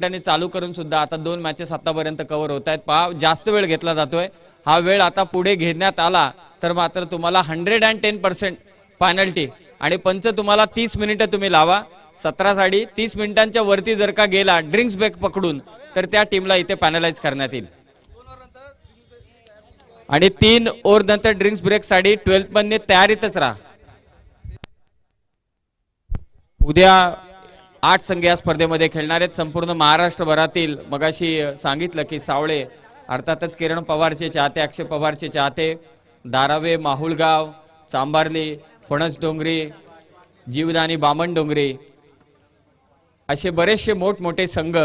मिनिटांनी चालू करून सुद्धा आता 2 मॅचेस आतापर्यंत कव्हर होत आहेत। पहा जास्त वेळ घेतला जातोय, हा वेळ आता पुढे घेण्यात आला तर मात्र तुम्हाला 110% पेनल्टी आणि पंच तुम्हाला 30 मिनिटं तुम्ही लावा। 17 साडी 30 मिनिटांच्या वरती जर का गेला ड्रिंक्स ब्रेक पकडून तर त्या टीमला इथे पॅनलाइज करण्यात येईल आणि 3 ओव्हर नंतर ड्रिंक्स ब्रेक साठी 12th मधने तयारीतच राहा। उद्या 8 संघ या स्पर्धेमध्ये खेळणार आहेत संपूर्ण महाराष्ट्रभरातील। मगाशी सांगितलं की सावळे अर्थातच किरण पवारचे चाहते, अक्षय पवारचे चाहते, दारावे, माहुलगाव, चांबार्ली, फणस डोंगरी, जीवदानी, बामण डोंगरी असे बरेचसे मोठमोठे संघ,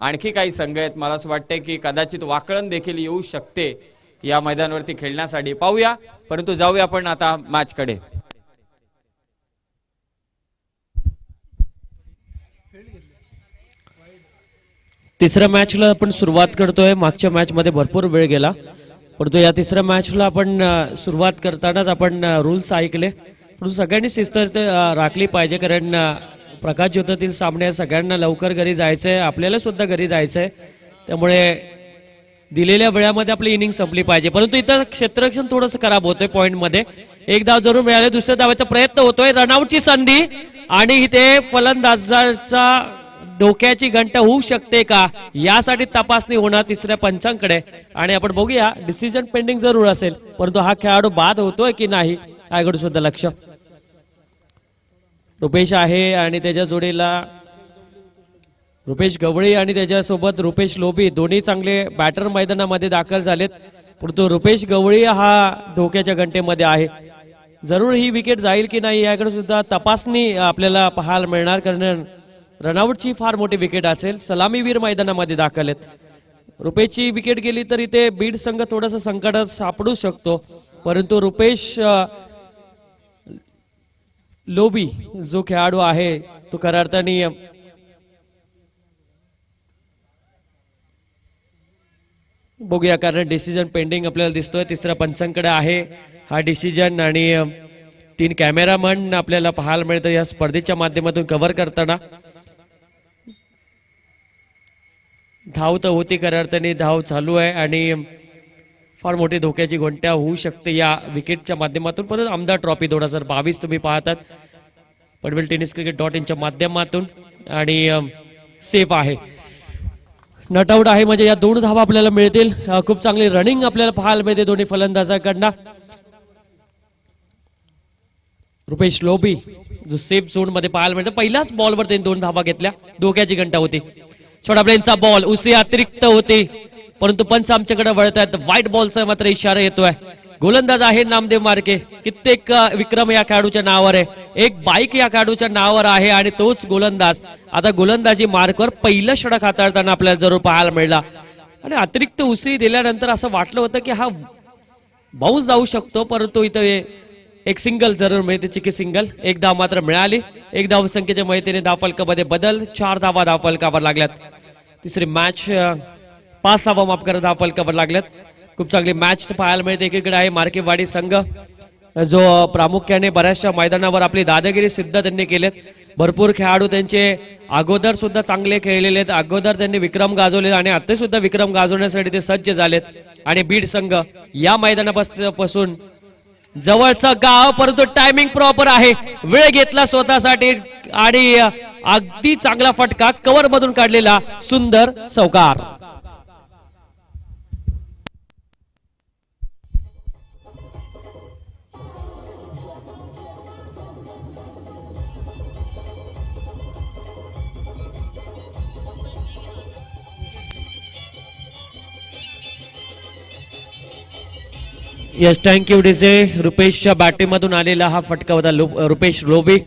आणखी काही संघ आहेत। मला असं वाटतं की कदाचित वाकळण देखील येऊ शकते या मैदानावरती खेळण्यासाठी। पाहूया, परंतु जाऊया आपण आता मॅच कडे। तिसऱ्या मॅचला आपण सुरुवात करतोय। मागच्या मॅच मध्ये भरपूर वेळ गेला, परंतु या तिसऱ्या मॅचला आपण सुरुवात करतानाच आपण रूल्स ऐकले, परंतु सगळ्यांनी शिस्त राखली पाहिजे, कारण प्रकाश ज्योतातील सामने सगळ्यांना लवकर घरी जायचंय, आपल्याला सुद्धा घरी जायचंय, त्यामुळे दिलेल्या वेळामध्ये आपली इनिंग संपली पाहिजे। परंतु इथं क्षेत्ररक्षण थोडंसं खराब होतंय पॉइंट मध्ये। एक धाव जरूर मिळाले, दुसऱ्या धावाचा प्रयत्न होतोय, रनआउटची संधी आणि इथे फलंदाजाचा धोक्याची घंटा होऊ शकते का यासाठी तपासणी होणार तिसऱ्या पंचांकडे आणि आपण बघूया। डिसिजन पेंडिंग जरूर असेल, परंतु हा खेळाडू बाद होतोय की नाही याकडे सुद्धा लक्ष। रुपेश आहे आणि त्याच्या जोडीला रुपेश गवळी आणि त्याच्यासोबत रुपेश लोभी, दोन्ही चांगले बॅटर मैदानामध्ये दाखल झालेत, परंतु रुपेश गवळी हा धोक्याच्या घंटेमध्ये आहे। जरूर ही विकेट जाईल की नाही याकडे सुद्धा तपासणी आपल्याला पाहायला मिळणार, कारण रनआउटची फार मोठी विकेट असेल। सलामीवीर मैदानामध्ये दाखल आहेत। रुपेशची विकेट गेली तर इथे बीड संघ थोडंसं संकटात सापडू शकतो, परंतु रुपेश लोभी जो खेळाडू आहे तो खऱ्या अर्थाने बघूया, कारण डिसिजन पेंडिंग आपल्याला दिसतोय तिसऱ्या पंचांकडे आहे हा डिसिजन आणि 3 कॅमेरामन आपल्याला पाहायला मिळतं या स्पर्धेच्या माध्यमातून कव्हर करताना। धाव तर होती, खऱ्या अर्थाने धाव चालू आहे आणि फार मोठी धोक्याची घंटा होऊ शकते या विकेटच्या माध्यमातून। परंतु आमदार ट्रॉफी 2022 तुम्ही पाहतात पनवेल टेनिस क्रिकेट.in च्या माध्यमातून आणि सेफ आहे, नट आउट आहे, म्हणजे या 2 धावा आपल्याला मिळतील। खूप चांगली रनिंग आपल्याला पाहायला मिळते दोन्ही फलंदाजांकडनं। रुपेश लोभी जो सेफ झोन मध्ये पाहायला मिळतो, पहिल्याच बॉलवर त्यांनी 2 धावा घेतल्या, धोक्याची घंटा होती। छोटा प्लेनचा बॉल उसी अतिरिक्त होती, परंतु पंच आमच्याकडे वळतात, व्हाईट बॉलचा मात्र इशारा येतोय। गोलंदाज आहे नामदेव मार्के, कित्येक विक्रम या खेळाडूच्या नावावर आहे, एक बाईक या खेळाडूच्या नावावर आहे आणि तोच गोलंदाज आता गोलंदाजी मार्कवर पहिलं षटक हाताळताना आपल्याला जरूर पाहायला मिळाला आणि अतिरिक्त उसळी दिल्यानंतर असं वाटलं होतं की हा बाउन्स जाऊ शकतो, परंतु इथं एक सिंगल जरूर मिळते, चिकी सिंगल। एक धाव मात्र मिळाली, एक धाव संख्येच्या मदतीने धावफलकामध्ये बदल, 4 धावा धावफलकावर लागल्यात। तिसरी मॅच 5 धावा माफ करा धावफलकावर लागल्यात। खूप चांगली मॅच पाहायला मिळते। एकीकडे आहे मार्केवाडी संघ जो प्रामुख्याने बऱ्याचशा मैदानावर आपली दादागिरी सिद्ध त्यांनी केलेत, भरपूर खेळाडू त्यांचे अगोदर सुद्धा चांगले खेळलेले आहेत, अगोदर त्यांनी विक्रम गाजवले आणि आता सुद्धा विक्रम गाजवण्यासाठी ते सज्ज झालेत आणि बीड संघ या मैदानापासून जवळचं गाव, परंतु टायमिंग प्रॉपर आहे, वेळ घेतला स्वतःसाठी आणि अगदी चांगला फटका कव्हर मधून काढलेला सुंदर चौकार। Yes, thank you DJ. रुपेशच्या बॅटिंगमधून आलेला हा फटका होता रुपेश लोभी।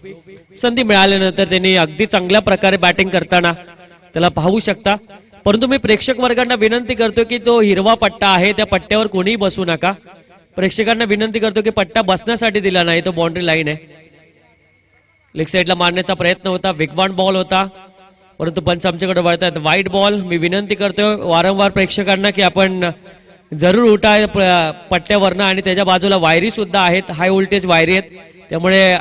संधी मिळाल्यानंतर त्यांनी अगदी चांगल्या प्रकारे बॅटिंग करताना त्याला पाहू शकता, परंतु मी प्रेक्षक वर्गांना विनंती करतो की तो हिरवा पट्टा आहे त्या पट्ट्यावर कोणीही बसू नका। प्रेक्षकांना विनंती करतो की पट्टा बसण्यासाठी दिला नाही, तो बाउंड्री लाईन आहे। लेग साईडला मारण्याचा प्रयत्न होता, वेगवान बॉल होता, परंतु पंच आमच्याकडे वळतात वाईट बॉल। मी विनंती करतो वारंवार प्रेक्षकांना की आपण जरूर उठा पट्ट्यावरनं आणि त्याच्या बाजूला वायरी सुद्धा आहेत, हाय व्होल्टेज वायरी आहेत, त्यामुळे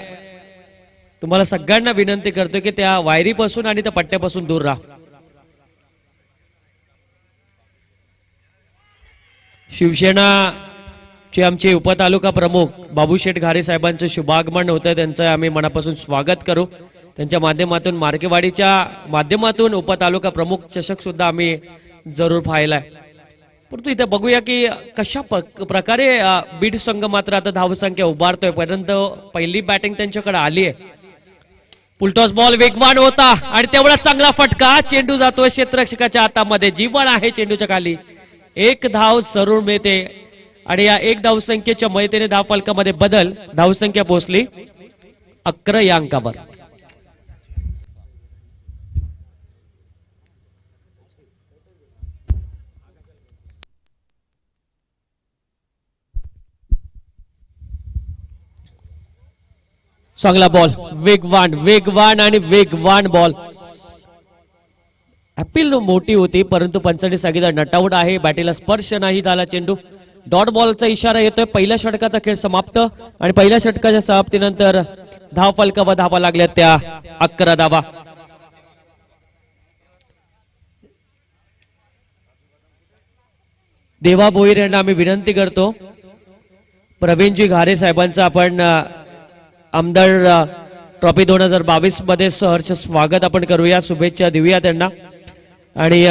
तुम्हाला सगळ्यांना विनंती करतो की त्या वायरीपासून आणि त्या पट्ट्यापासून दूर राहा। शिवसेनाचे आमचे उपतालुका प्रमुख बाबूशेठ घारे साहेबांचं शुभागमन होतं, त्यांचं आम्ही मनापासून स्वागत करू. त्यांच्या माध्यमातून मार्केवाडीच्या माध्यमातून उपतालुका प्रमुख चषक सुद्धा आम्ही जरूर पाहिलाय. परंतु इथे बघूया की कशा प्रकारे बीड संघ मात्र आता धावसंख्या उभारतोय. परंतु पहिली बॅटिंग त्यांच्याकडे आली आहे. पुलटॉस बॉल वेगवान होता आणि तेवढा चांगला फटका, चेंडू जातोय क्षेत्ररक्षकाच्या हातामध्ये. जीवन आहे चेंडूच्या खाली, एक धाव जरूर मिळते आणि या एक धावसंख्येच्या मयतेने धाव फलकामध्ये बदल. धावसंख्या पोहोचली 11 या अंकावर. चांगला बॉल, वेगवान वेगवान आणि वेगवान बॉल. अपील मोठी होती परंतु पंचांनी सांगितलं नटआउट आहे. बॅटीला स्पर्श नाही झाला चेंडू. डॉट बॉलचा इशारा येतोय. पहिल्या षटकाचा खेळ समाप्त आणि पहिल्या षटकाच्या समाप्तीनंतर धाव फलकावर धावा लागल्या त्या 11 धावा. देवा भोईर यांना आम्ही विनंती करतो, प्रवीणजी घारे साहेबांचा आपण आमदार ट्रॉफी 2022 मध्ये सहर्ष स्वागत आपण करूया, शुभेच्छा देऊया त्यांना. आणि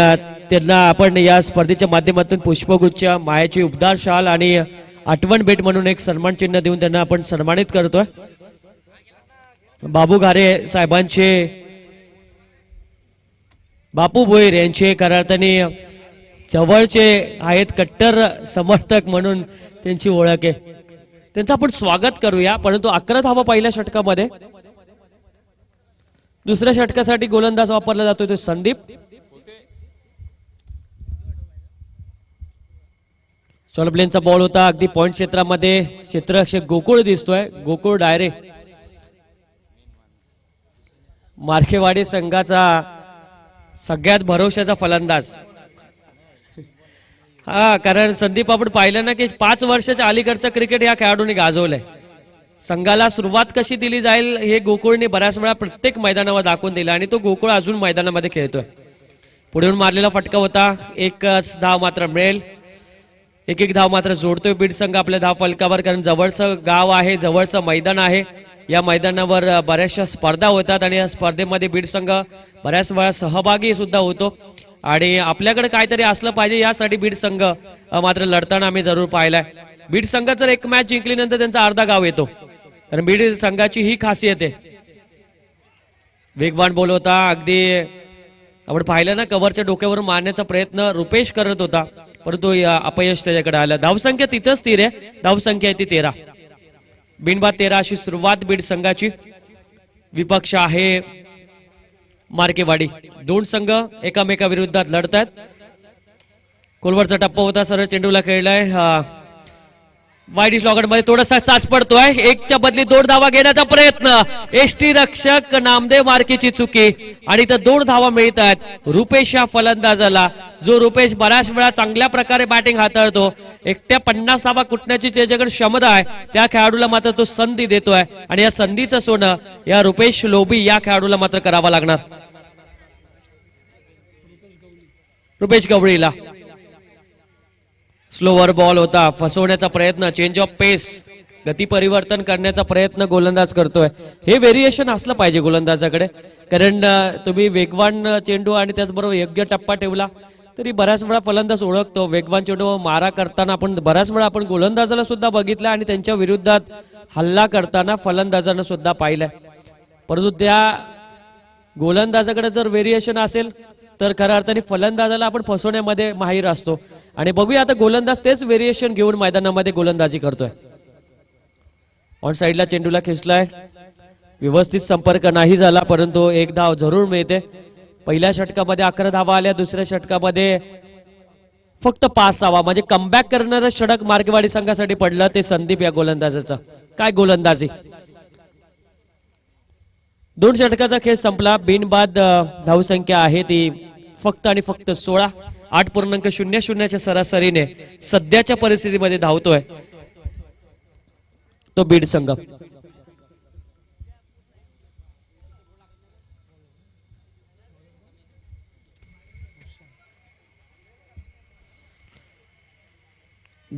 त्यांना आपण या स्पर्धेच्या माध्यमातून पुष्पगुच्छ, मायाची उबदार शाल आणि आठवण भेट म्हणून एक सन्मान चिन्ह देऊन त्यांना आपण सन्मानित करतोय. बाबू घारे साहेबांचे, बापू भोईर यांचे खऱ्या अर्थाने जवळचे आहेत, कट्टर समर्थक म्हणून त्यांची ओळख आहे. त्यांचं आपण स्वागत करूया. परंतु 11 धावा पहिल्या षटकामध्ये. दुसऱ्या षटकासाठी गोलंदाज वापरला जातोय तो संदीप. सोलप्लेनचा बॉल होता अगदी पॉइंट क्षेत्रामध्ये. क्षेत्ररक्षक गोकुळ दिसतोय, गोकुळ डायरे. मार्केवाडी संघाचा सगळ्यात भरोशाचा फलंदाज. हा, कारण संदीप आपण पाहिलं ना की 5 वर्षाच्या अलीकडचं क्रिकेट या खेळाडूंनी गाजवलंय. संघाला सुरुवात कशी दिली जाईल हे गोकुळने बऱ्याच वेळा प्रत्येक मैदानावर दाखवून दिलं आणि तो गोकुळ अजून मैदानामध्ये खेळतोय. पुढून मारलेला फटका होता. एकच धाव मात्र मिळेल. एक धाव मात्र जोडतोय बीड संघ आपल्या धाव फलकावर, कारण जवळचं गाव आहे, जवळचं मैदान आहे. या मैदानावर बऱ्याचशा स्पर्धा होतात आणि या स्पर्धेमध्ये बीड संघ बऱ्याच वेळा सहभागी सुद्धा होतो आणि आपल्याकडे काहीतरी असलं पाहिजे यासाठी बीड संघ मात्र लढताना आम्ही जरूर पाहिलाय. बीड संघ जर एक मॅच जिंकल्यानंतर त्यांचा अर्धा गाव येतो, कारण बीड संघाची ही खासियत आहे. वेगवान बॉल होता अगदी, आपण पाहिलं ना कव्हरच्या डोक्यावर मारण्याचा प्रयत्न रुपेश करत होता परंतु अपयश त्याच्याकडे आलं. धावसंख्या तिथं स्थिर आहे, धावसंख्या आहे ती 13. बिनबाद 13 अशी सुरुवात बीड संघाची. विपक्ष आहे मार्केवाडी. दोन संघ एकामेका विरोधात लढतात. कोलवरचा टप्पा होता, सरळ चेंडूला खेळलाय. वाईड स्लॉगर मध्ये थोडासा चाच पडतोय. एकच्या बदली 2 धावा घेण्याचा प्रयत्न. एसटी रक्षक नामदेव मार्केची चुकी आणि इथं 2 धावा मिळतात रुपेश या फलंदाजाला, जो रुपेश बऱ्याच वेळा चांगल्या प्रकारे बॅटिंग हाताळतो. एकट्या 50 धावा कुटण्याची ज्याच्याकडे क्षमता आहे त्या खेळाडूला मात्र तो संधी देतोय आणि या संधीचं सोनं या रुपेश लोबी या खेळाडूला मात्र करावा लागणार. रुपेश गवळीला स्लोवर बॉल होता, फसवण्याचा प्रयत्न, चेंज ऑफ पेस, गती परिवर्तन करण्याचा प्रयत्न गोलंदाज करतोय. हे व्हेरिएशन असलं पाहिजे गोलंदाजाकडे, कारण तुम्ही वेगवान चेंडू आणि त्याचबरोबर योग्य टप्पा ठेवला तरी बऱ्याच वेळा फलंदाज ओळखतो. वेगवान चेंडू मारा करताना आपण बऱ्याच वेळा आपण गोलंदाजाला सुद्धा बघितलं आणि त्यांच्या विरोधात हल्ला करताना फलंदाजांना सुद्धा पाहिलंय. परंतु त्या गोलंदाजाकडे जर व्हेरिएशन असेल तर खऱ्या अर्थाने फलंदाजाला आपण फसवण्यामध्ये माहीर असतो. आणि बघूया आता गोलंदाज तेच व्हेरिएशन घेऊन मैदानामध्ये गोलंदाजी करतोय. ऑन साइडला चेंडूला खेचलाय, व्यवस्थित संपर्क नाही झाला परंतु 1 धाव जरूर मिळते. पहिल्या षटकामध्ये 11 धावा आल्या, दुसऱ्या षटकामध्ये फक्त 5 धावा, म्हणजे कमबॅक करणारं षटक मार्केवाडी संघासाठी पडलं ते संदीप या गोलंदाजाचं. काय गोलंदाजी. 2 षटकाचा खेळ संपला. बिनबाद धावसंख्या आहे ती फक्त आणि फक्त 16. 8.00च्या सरासरीने सध्याच्या परिस्थितीमध्ये धावतोय तो बीड संघ.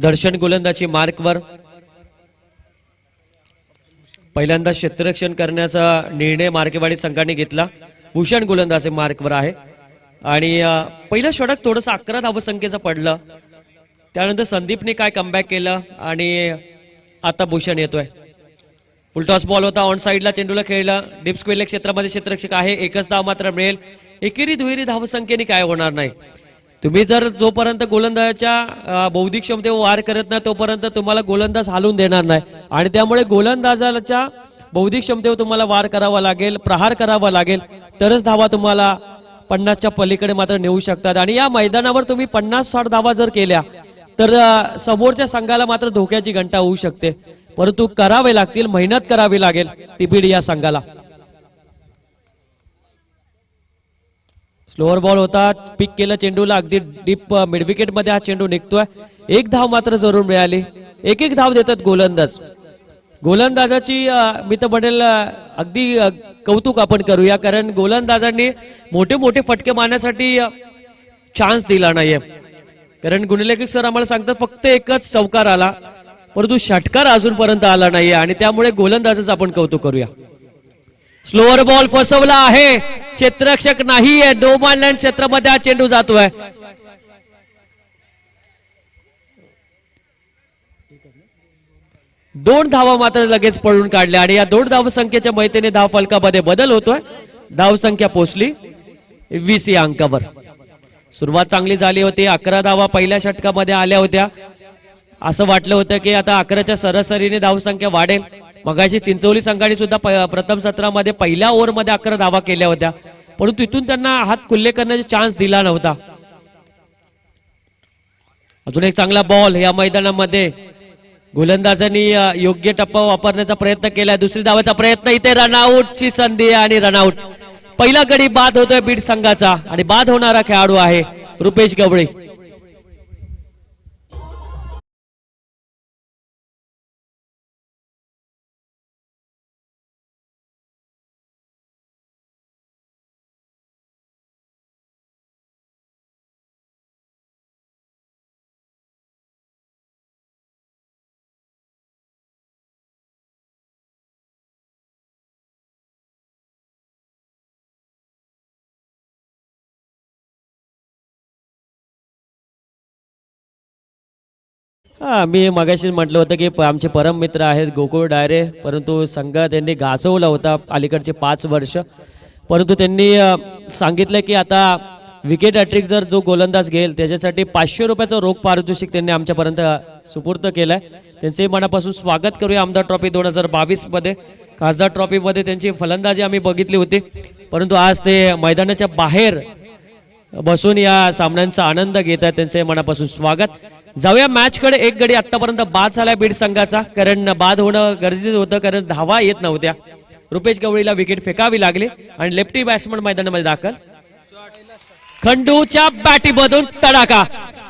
दर्शन गोलंदाजी मार्कवर. पहिल्यांदा क्षेत्ररक्षण करण्याचा निर्णय मार्केवाडी संघाने घेतला. भूषण गोलंदाज मार्कवर आहे आणि पहिलं षटक थोडंसं 11 धावसंख्येचं पडलं. त्यानंतर संदीपने काय कमबॅक केलं आणि आता भूषण येतोय. फुलटॉस बॉल होता, ऑन साईडला चेंडूला खेळला. डीप स्क्वेअर क्षेत्रामध्ये क्षेत्ररक्षक आहे. एकच धाव मात्र मिळेल. एकेरी दुहेरी धावसंख्येने काय होणार नाही. तुम्ही जर जोपर्यंत गोलंदाजाच्या बौद्धिक क्षमतेवर वार करत नाही तोपर्यंत तुम्हाला गोलंदाज हालून देणार नाही आणि त्यामुळे गोलंदाजाच्या बौद्धिक क्षमतेवर तुम्हाला वार करावा लागेल, प्रहार करावा लागेल, तरच धावा तुम्हाला 50च्या पलीकडे मात्र नेऊ शकतात. आणि या मैदानावर तुम्ही 50-60 धावा जर केल्या तर समोरच्या संघाला मात्र धोक्याची घंटा होऊ शकते. परंतु करावे लागतील, मेहनत करावी लागेल ती बीड या संघाला. स्लोअर बॉल होता, पिक केलं चेंडूला, अगदी डीप मिडविकेट मध्ये हा चेंडू निघतोय. एक धाव मात्र जरूर मिळाली. एक धाव देतात गोलंदाज. गोलंदाजाची मी तर म्हणेल अगदी कौतुक आपण करूया, कारण गोलंदाजांनी मोठे मोठे फटके मारण्यासाठी चान्स दिला नाहीये. कारण गुणलेखक सर आम्हाला सांगतात फक्त एकच चौकार आला, परंतु षटकार अजूनपर्यंत आला नाहीये आणि त्यामुळे गोलंदाजाचं आपण कौतुक करूया. स्लोअर बॉल फसवला आहे, क्षेत्ररक्षक नाहीये. नो मॅन लँड क्षेत्रामध्ये हा चेंडू जातोय. दोन धावा मात्र लगेच पळून काढल्या आणि या 2 धावसंख्येच्या मैत्रीने धाव फलकामध्ये बदल होतोय. धावसंख्या पोहोचली 20 या अंकावर. सुरुवात चांगली झाली होती. 11 धावा पहिल्या षटकामध्ये आल्या होत्या. असं वाटलं होतं की आता 11च्या सरासरीने धावसंख्या वाढेल. मगाशी चिंचोली संघाने सुद्धा प्रथम सत्रामध्ये पहिल्या ओव्हरमध्ये 11 धावा केल्या होत्या, परंतु इथून त्यांना हात खुल्ले करण्याचा चान्स दिला नव्हता. अजून एक चांगला बॉल या मैदानामध्ये गोलंदाजांनी योग्य टप्पा वापरण्याचा प्रयत्न केला. दुसरी धावाचा प्रयत्न, इथे रनआउटची संधी आणि रनआउट. पहिला गडी बाद होतोय बीड संघाचा आणि बाद होणारा खेळाडू आहे रुपेश गवळी. मी मगाशी म्हटलं होतं की आमचे परम मित्र आहेत गोकुळ डायरे, परंतु संघ त्यांनी घासवला होता अलीकडचे 5 वर्ष. परंतु त्यांनी सांगितलं की आता विकेट हॅट्रिक जर जो गोलंदाज घेईल त्याच्यासाठी 500 रुपयाचं रोख पारितोषिक त्यांनी आमच्यापर्यंत सुपूर्द केलंय. त्यांचे मनापासून स्वागत करूया. आमदार ट्रॉफी 2022 मध्ये, खासदार ट्रॉफी मध्ये त्यांची फलंदाजी आम्ही बघितली होती, परंतु आज ते मैदानाच्या बाहेर बसून या सामन्यांचा आनंद घेत आहेत. त्यांचे मनापासून स्वागत. जाऊया मॅच कडे. एक गडी आतापर्यंत बाद झालाय बीड संघाचा, कारण बाद होणं गरजेचं होतं, कारण धावा येत नव्हत्या. रुपेश गवळीला विकेट फेकावी लागली आणि लेफ्टी बॅट्समन मैदानामध्ये दाखल. खंडूच्या बॅटीमधून तडाखा,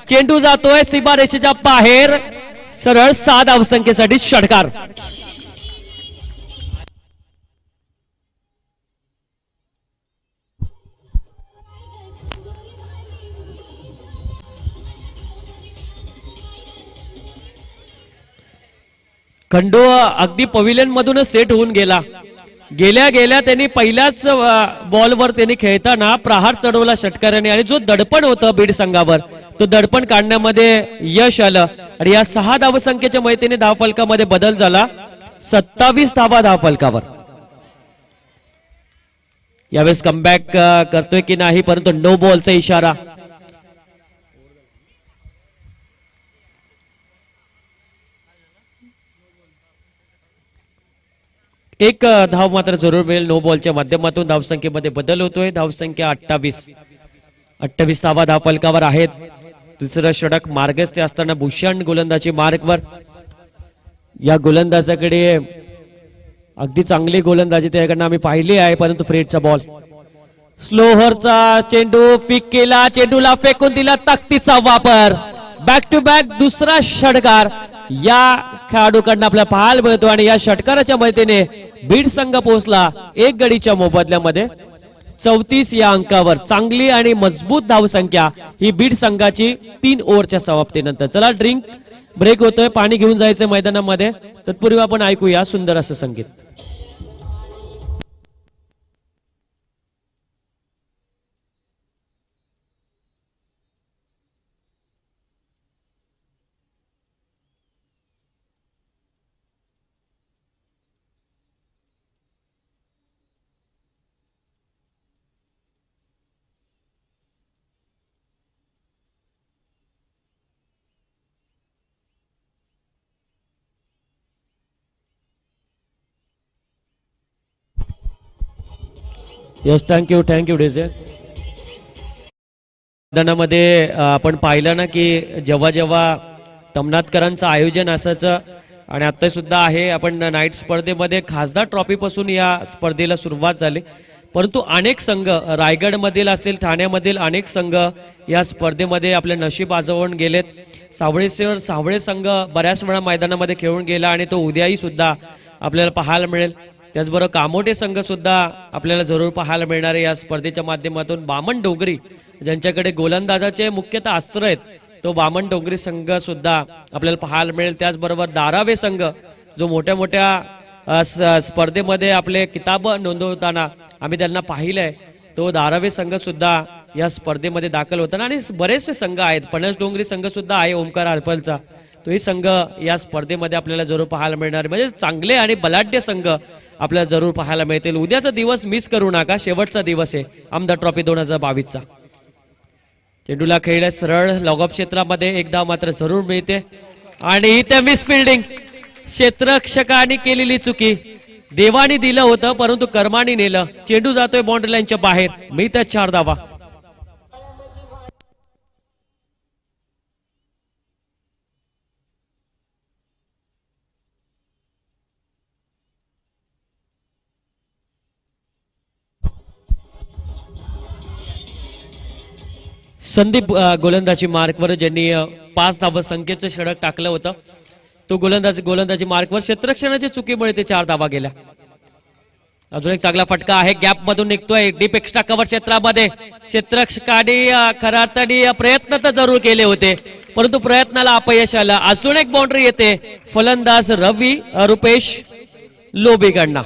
चेंडू जातोय सीमारेषेच्या बाहेर, सरळ 6 धावसंख्येसाठी षटकार. खंडू अगदी पविलियन मधूनच सेट होऊन गेला. गेल्या गेल्या त्यांनी पहिल्याच बॉलवर त्यांनी खेळताना प्रहार चढवला षटकाराने आणि जो दडपण होतं बीड संघावर तो दडपण काढण्यामध्ये यश आलं आणि या 6 धावसंख्येच्या मैत्रीने धावफलकामध्ये बदल झाला. 27 धावा धावफलकावर. यावेळेस कमबॅक करतोय की नाही, परंतु नो बॉलचा इशारा. एक धाव मात्र जरूर मिळेल. नो बॉलच्या माध्यमातून धावसंख्येमध्ये बदल होतोय. धावसंख्या 28 धावा धावफलकावर आहेत. तिसरं षटक मार्गस्थ असताना भूषण गोलंदाजी मार्कवर. या गोलंदाजाकडे अगदी चांगली गोलंदाजी त्याकडनं आम्ही पाहिली आहे, परंतु फ्रेडचा बॉल. स्लोहरचा चेंडू पिक केला, चेंडूला फेकून दिला. ताकदीचा वापर, बॅक टू बॅक दुसरा षटकार या खेळाडूकडनं आपल्याला पाहायला मिळतो आणि या षटकाराच्या मदतीने बीड संघ पोहोचला 1 गडीच्या मोबदल्यामध्ये 34 या अंकावर. चांगली आणि मजबूत धावसंख्या ही बीड संघाची 3 ओव्हरच्या समाप्तीनंतर. चला ड्रिंक ब्रेक होतोय, पाणी घेऊन जायचंय मैदानामध्ये. तत्पूर्वी आपण ऐकूया सुंदर असं संगीत. Yes, thank you DJ. मैदानामध्ये आपण पाहिलं ना की जेव्हा जेव्हा तमनाथकरांचं आयोजन असायचं आणि आता सुद्धा आहे. आपण नाईट स्पर्धेमध्ये खासदार ट्रॉफीपासून या स्पर्धेला सुरुवात झाली, परंतु अनेक संघ रायगडमधील असतील, ठाण्यामधील अनेक संघ या स्पर्धेमध्ये आपले नशीब आजवून गेलेत. सावळे संघ बऱ्याच वेळा मैदानामध्ये खेळून गेला आणि तो उद्याही सुद्धा आपल्याला पाहायला मिळेल. त्याचबरोबर कामोठे संघ सुद्धा आपल्याला जरूर पाहायला मिळणार आहे या स्पर्धेच्या माध्यमातून. बामण डोंगरी ज्यांच्याकडे गोलंदाजाचे मुख्यतः अस्त्र आहेत, तो बामण डोंगरी संघ सुद्धा आपल्याला पाहायला मिळेल. त्याचबरोबर धारावे संघ जो मोठ्या मोठ्या स्पर्धेमध्ये आपले किताब नोंदवताना आम्ही त्यांना पाहिलंय, तो धारावे संघ सुद्धा या स्पर्धेमध्ये दाखल होताना. आणि बरेचसे संघ आहेत, पणस डोंगरी संघ सुद्धा आहे ओमकार हरपलचा, तोही संघ या स्पर्धेमध्ये आपल्याला जरूर पाहायला मिळणार. म्हणजे चांगले आणि बलाढ्य संघ आपल्याला जरूर पाहायला मिळतील. उद्याचा दिवस मिस करू नका, शेवटचा दिवस आहे आमदार ट्रॉफी 2022चा. चेंडूला खेळल्या सरळ लॉगऑफ क्षेत्रामध्ये एकदा मात्र जरूर मिळते आणि इथे मिस फिल्डिंग, क्षेत्ररक्षकाने केलेली चुकी. देवानी दिलं होतं परंतु कर्माने नेलं. चेंडू जातोय बाउंड्री लाईनच्या बाहेर, मिळतात 4 धावा. संदीप गोलंदाजी मार्कवर ज्यांनी 5 धावा संख्येचं षटक टाकलं होतं, तो गोलंदाजी मार्कवर क्षेत्ररक्षणाच्या चुकीमुळे ते 4 धावा गेल्या. अजून एक चांगला फटका आहे, गॅप मधून निघतोय डीप एक्स्ट्रा कव्हर क्षेत्रामध्ये. क्षेत्ररक्षकाने खऱ्या अर्थाने प्रयत्न तर जरूर केले होते परंतु प्रयत्नाला अपयश आलं. अजून एक बाउंड्री येते फलंदाज रवी रुपेश लोबीकडनं.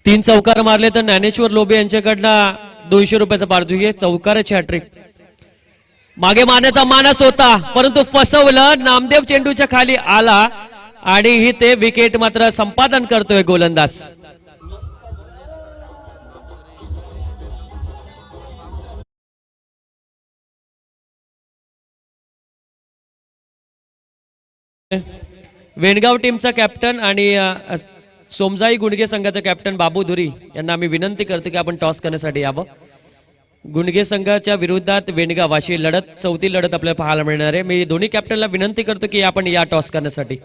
तीन चौकार मारले तर ज्ञानेश्वर लोबे यांच्याकडनं 200 रुपयाचा पारितोषिक आहे. चौकाराची हॅट्रिक. मागे मारण्याचा मानस होता परंतु फसवलं. नामदेव चेंडूच्या खाली आला आणि ही ते विकेट मात्र संपादन करतोय गोलंदाज. वेणगाव टीमचा कॅप्टन आणि सोमजाई गुंडगे संघाचा कॅप्टन बाबू धुरी यांना आम्ही विनंती करतो की आपण टॉस करण्यासाठी यावं. गुंडगे संघाच्या विरोधात वेणगाव अशी लढत, चौथी लढत आपल्याला पाहायला मिळणार आहे. मी दोन्ही कॅप्टनला विनंती करतो की आपण या टॉस करण्यासाठी.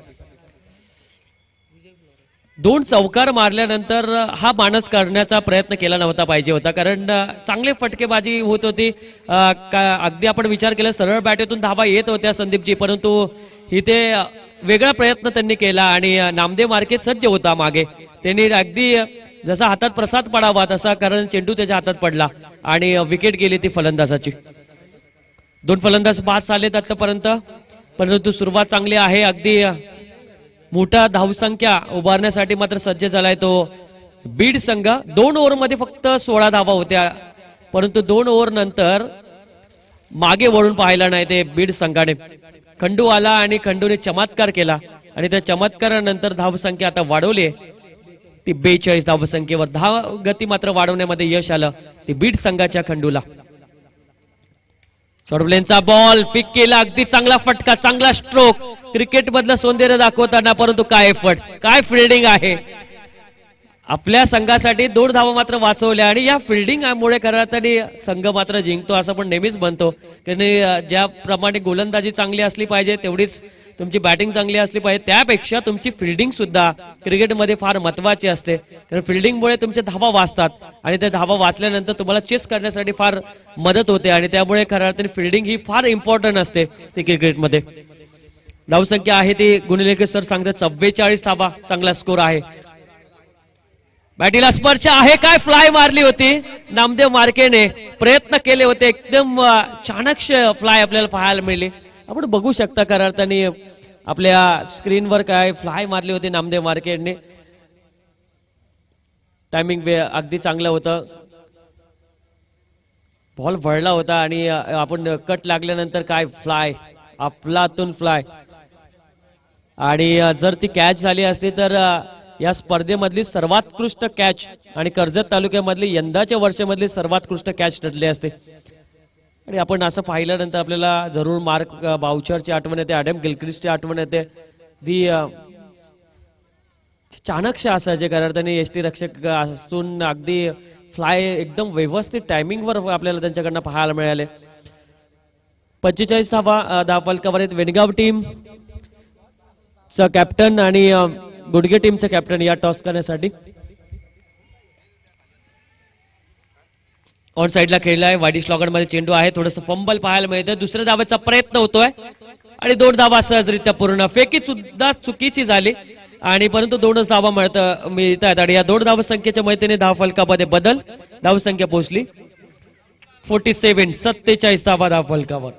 2 चौकार मारल्यानंतर हा मानस करण्याचा प्रयत्न केला नव्हता पाहिजे होता, कारण चांगले फटकेबाजी होत होती. अगदी आपण विचार केला सरळ बॅटेतून धावा येत होत्या संदीपजी, परंतु इथे वेगळा प्रयत्न त्यांनी केला आणि नामदेव मार्के सज्ज होता मागे. त्यांनी अगदी जसा हातात प्रसाद पडावा तसा, कारण चेंडू त्याच्या हातात पडला आणि विकेट गेली ती फलंदाजाची. 2 फलंदाज बाद आलेत आतापर्यंत, परंतु सुरुवात चांगली आहे. अगदी मोठा धावसंख्या उभारण्यासाठी मात्र सज्ज झालाय तो बीड संघ. 2 ओव्हरमध्ये फक्त 16 धावा होत्या, परंतु 2 ओव्हर नंतर मागे वळून पाहायला नाही ते बीड संघाने. खंडू आला आणि खंडूने चमत्कार केला आणि त्या चमत्कारानंतर धावसंख्या आता वाढवली ती 42 धावसंख्येवर. धाव गती मात्र वाढवण्यामध्ये यश आलं ती बीड संघाच्या खंडूला. शॉर्टप्लेनचा बॉल पिक केला, अगदी चांगला फटका, चांगला स्ट्रोक. क्रिकेट मधलं सौंदर्य दाखवताना, परंतु काय एफर्ट, काय फिल्डिंग आहे. आपल्या संघासाठी 2 धावा मात्र वाचवल्या आणि या फिल्डिंगमुळे खरंतरी संघ मात्र जिंकतो असं आपण नेहमीच म्हणतो. कारण ज्याप्रमाणे गोलंदाजी चांगली असली पाहिजे तेवढीच तुमची बॅटिंग चांगली असली पाहिजे, त्यापेक्षा तुमची फिल्डिंग सुद्धा क्रिकेटमध्ये फार महत्वाची असते. कारण फिल्डिंगमुळे तुमच्या धावा वाचतात आणि त्या धावा वाचल्यानंतर तुम्हाला चेस करण्यासाठी फार मदत होते आणि त्यामुळे खऱ्या अर्थाने फिल्डिंग ही फार इम्पॉर्टंट असते ती क्रिकेटमध्ये. धावसंख्या आहे ती गुणलेखे सर सांगतात 44 धावा, चांगला स्कोर आहे. बॅटीला स्पर्श आहे, काय फ्लाय मारली होती नामदेव मार्केने, प्रयत्न केले होते, एकदम चाणक्य फ्लाय आपल्याला पाहायला मिळाली. आपण बघू शकता खऱ्या अर्थाने आपल्या स्क्रीनवर काय फ्लाय मारली होती नामदेव मार्केने. टायमिंग अगदी चांगलं होतं, बॉल वळला होता आणि आपण कट लागल्यानंतर काय फ्लाय, अफलातून फ्लाय. आणि जर ती कॅच झाली असती तर या स्पर्धेमधली सर्वोत्कृष्ट कॅच आणि कर्जत तालुक्यामधली यंदाच्या वर्षामधली सर्वोत्कृष्ट कॅच ठरली असते. आणि आपण असं पाहिल्यानंतर आपल्याला जरूर मार्क बाउचरची आठवण येते, ॲडम गिलक्रिस्टची आठवण येते. ती चाणक्य असायचे खऱ्या अर्थाने एसटी रक्षक असून अगदी फ्लाय एकदम व्यवस्थित टायमिंगवर आपल्याला त्यांच्याकडनं पाहायला मिळाले. 45 धावा फलकावर आहेत वेणगाव टीम चा कॅप्टन आणि गुडगे टीमचा कॅप्टन या टॉस करण्यासाठी. ऑन साइडला खेळलाय, वाईड स्लॉगर मध्ये चेंडू आहे, थोडस फंबल पाहायला मिळतं. दुसऱ्या धावेचा प्रयत्न होतोय आणि 2 धावा सहजरित्या पूर्ण. फेकी सुद्धा चुकीची झाली आणि परंतु 2च धावा मिळतात आणि या 2 धाव संख्येच्या मदतीने धाव फलकामध्ये बदल. धाव संख्या पोहोचली 47 धावा धाव फलकावर.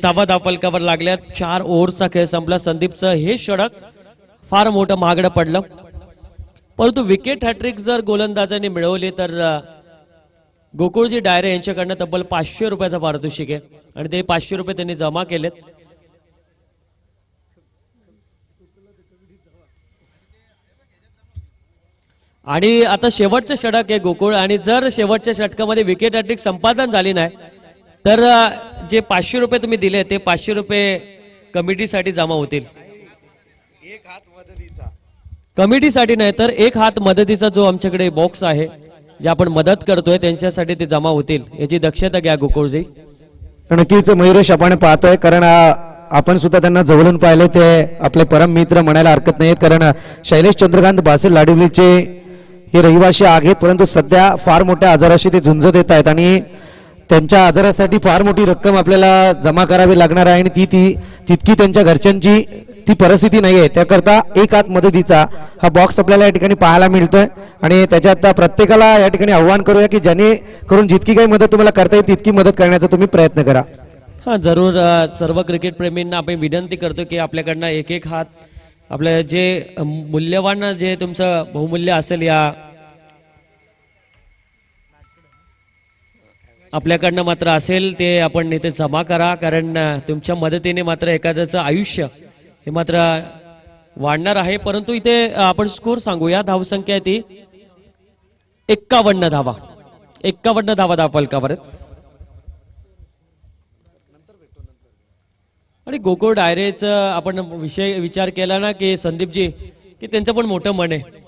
धावा धाव फलकावर लागल्या. 4 ओव्हरचा खेळ संपला. संदीपचं हे षटक फार मोठं महागडं पडलं, परंतु विकेट हॅट्रिक जर गोलंदाजांनी मिळवली तर गोकुळजी डायरे यांच्याकडनं तब्बल 500 रुपयाचा पारितोषिक आहे आणि ते 500 रुपये त्यांनी जमा केलेत. आणि आता शेवटचं षटक आहे गोकुळ आणि जर शेवटच्या षटकामध्ये विकेट हॅट्रिक संपादन झाली नाही तर जे 500 रुपये तुम्ही दिले ते 500 रुपये कमिटीसाठी जमा होतील. कमिटीसाठी नाही तर 1 हात मदतीचा जो आमच्याकडे बॉक्स आहे जे आपण मदत करतोय त्यांच्यासाठी ते जमा होतील, याची दक्षता घ्या गोकुळजी. नक्कीच मयुरेश आपण पाहतोय, कारण आपण सुद्धा त्यांना जवळून पाहिले, ते आपले परम मित्र म्हणायला हरकत नाहीत. कारण शैलेश चंद्रकांत बासेल लाडुलीचे हे रहिवासी आहेत, परंतु सध्या फार मोठ्या आजाराशी ते झुंज देत आहेत आणि त्यांच्या आजारासाठी फार मोठी रक्कम आपल्याला जमा करावी लागणार आहे आणि तितकी त्यांच्या घरच्यांची ती परिस्थिती नाही आहे. त्याकरता 1 हात मदतीचा हा बॉक्स आपल्याला या ठिकाणी पाहायला मिळतोय आणि त्याच्यात प्रत्येकाला या ठिकाणी आव्हान करूया की ज्याने करून जितकी काही मदत तुम्हाला करता येईल तितकी मदत करण्याचा तुम्ही प्रयत्न करा. हां जरूर. सर्व क्रिकेट प्रेमींना आपण विनंती करतो की आपल्याकडनं 1 हात आपल्या जे मूल्यवान जे तुमचं बहुमूल्य असेल या आपल्याकडनं मात्र असेल ते आपण इथे जमा करा, कारण तुमच्या मदतीने मात्र एखाद्याचं आयुष्य हे मात्र वाढणार आहे. परंतु इथे आपण स्कोर सांगूया. धावसंख्या ती 51 धावा, 51 धावा धाव फलकावर आहेत. आणि गोकुळ डायरेचं आपण विचार केला ना की संदीपजी की त्यांचं पण मोठं मन आहे.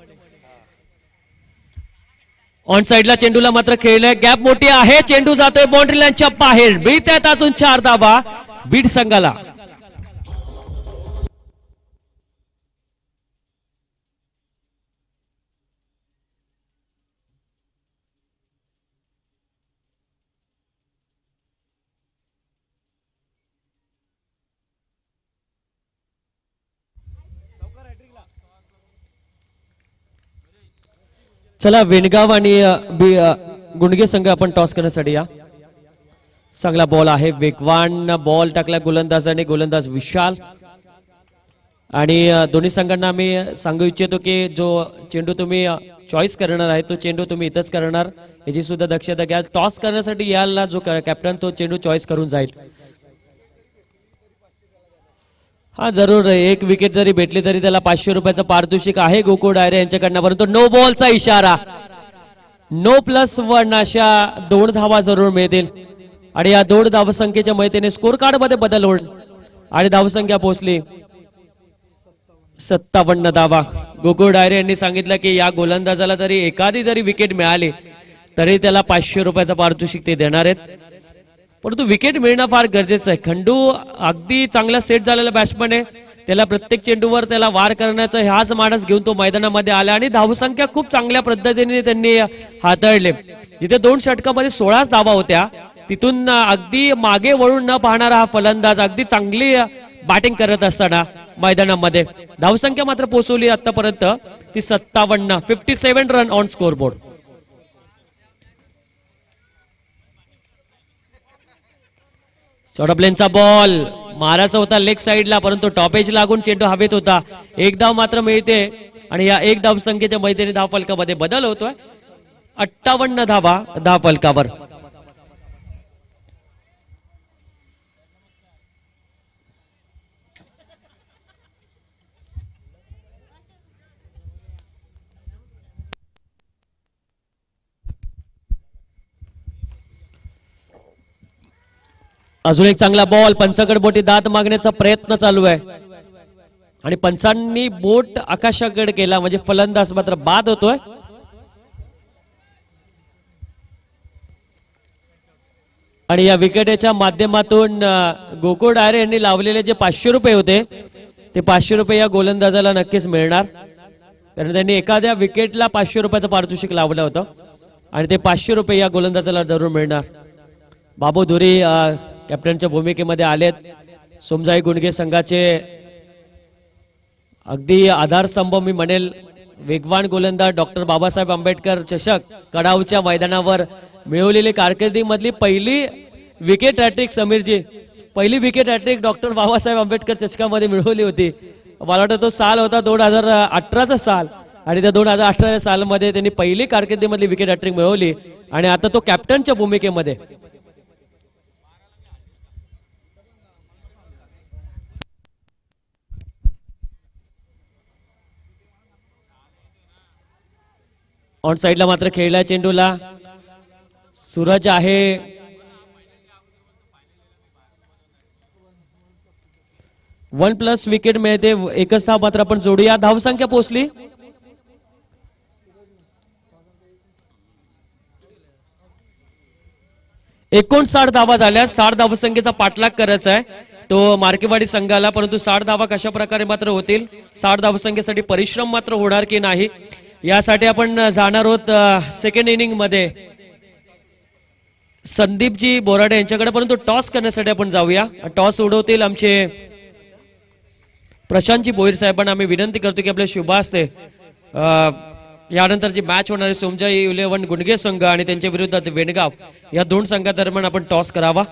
ऑन साइडला चेंडूला मात्र खेळलाय, गॅप मोठी आहे, चेंडू जातोय बाउंड्री लाईनच्या बाहेर. बीट आहेत अजून 4 धावा बीट संघाला. चला वेणगाव आणि गुंडगे संघ आपण टॉस करण्यासाठी या. चांगला बॉल आहे, वेगवान बॉल टाकला गोलंदाजाने, गोलंदाज विशाल. आणि दोन्ही संघांना आम्ही सांगू इच्छितो की जो चेंडू तुम्ही चॉईस करणार आहे तो चेंडू तुम्ही इथंच करणार याची सुद्धा दक्षता घ्या. टॉस करण्यासाठी याल ना जो कॅप्टन तो चेंडू चॉईस करून जाईल. हा जरूर. 1 विकेट जरी भेटली तरी त्याला 500 रुपयाचं पारितोषिक आहे गोकुळ डायरे यांच्याकडनं. परंतु नो बॉलचा इशारा, नो +1 अशा 2 धावा जरूर मिळतील आणि या 2 धावसंख्येच्या मदतीने स्कोर कार्ड मध्ये बदल होईल आणि धावसंख्या पोहोचली 57 धावा. गोकुळ डायरे यांनी सांगितलं की या गोलंदाजाला जरी एखादी जरी विकेट मिळाली तरी त्याला 500 रुपयाचा पारितोषिक ते देणार आहेत. परंतु विकेट मिळणं फार गरजेचं आहे. खंडू अगदी चांगला सेट झालेला बॅट्समन आहे. त्याला प्रत्येक चेंडूवर त्याला वार करण्याचा हाच माणूस घेऊन तो मैदानामध्ये आला आणि धावसंख्या खूप चांगल्या पद्धतीने त्यांनी हाताळले. जिथे 2 षटकामध्ये 16 धावा होत्या तिथून अगदी मागे वळून न पाहणारा हा फलंदाज अगदी चांगली बॅटिंग करत असताना मैदानामध्ये धावसंख्या मात्र पोहोचवली आतापर्यंत ती 57 रन ऑन स्कोरबोर्ड. प्लेनचा बॉल मारायचा होता लेग साइडला परंतु टॉपेज लागून चेंडू हवेत होता. एक धाव मात्र मिळते आणि या एक धाव संख्येच्या मैदानी धाव फलकामध्ये बदल होतोय. 58 धावा धाव फलकावर. अजून एक चांगला बॉल पंचाकडे बोटी दात मागण्याचा प्रयत्न चालू आहे आणि पंचांनी बोट आकाशाकडे केला म्हणजे फलंदाज मात्र बाद होतोय. आणि या विकेटच्या माध्यमातून गोकुळ डायरे यांनी लावलेले जे 500 रुपये होते ते 500 रुपये या गोलंदाजाला नक्कीच मिळणार कारण त्यांनी एखाद्या विकेटला 500 रुपयाचं पारितोषिक लावलं होतं आणि ते 500 रुपये या गोलंदाजाला जरूर मिळणार. बाबू धुरी कॅप्टनच्या भूमिकेमध्ये आलेत. सोमजाई गुंडगे संघाचे अगदी आधारस्तंभ मी म्हणेल. वेगवान गोलंदाज डॉक्टर बाबासाहेब आंबेडकर चषक कडावच्या मैदानावर मिळवलेली कारकिर्दीमधली पहिली विकेट हॅट्रिक समीरजी पहिली wicket hat-trick doctor Babasaheb Ambedkar चषकामध्ये मिळवली होती. मला वाटतं तो साल होता 2018चा साल आणि त्या 2018 सालमध्ये त्यांनी पहिली कारकिर्दीमधली विकेट हॅट्रिक मिळवली आणि आता तो कॅप्टनच्या भूमिकेमध्ये. ऑन साइडला मात्र खेळला चेंडूला सूरज आहे. वन प्लस विकेट मिळते. एकच धाव मात्र आपण जोडूया. धावसंख्या पोहोचली 59 धावा झाल्या. 60 धावसंख्येचा पाठलाग करायचा आहे तो मार्केवाडी संघाला परंतु 60 धावा कशा प्रकारे मात्र होतील 60 धावसंख्येसाठी परिश्रम मात्र होणार की नाही यासाठी आपण जाणार आहोत सेकंड इनिंग मध्ये संदीपजी बोराडे यांच्याकडे परंतु टॉस करण्यासाठी आपण जाऊया. टॉस उडवतील आमचे प्रशांतजी भोईर साहेबांना आम्ही विनंती करतो की आपल्या शुभ हस्ते यानंतर जी मॅच होणार आहे सोमजाई 11 गुंडगे संघ आणि त्यांच्या विरुद्ध वेणगाव या 2 संघादरम्यान आपण टॉस करावा.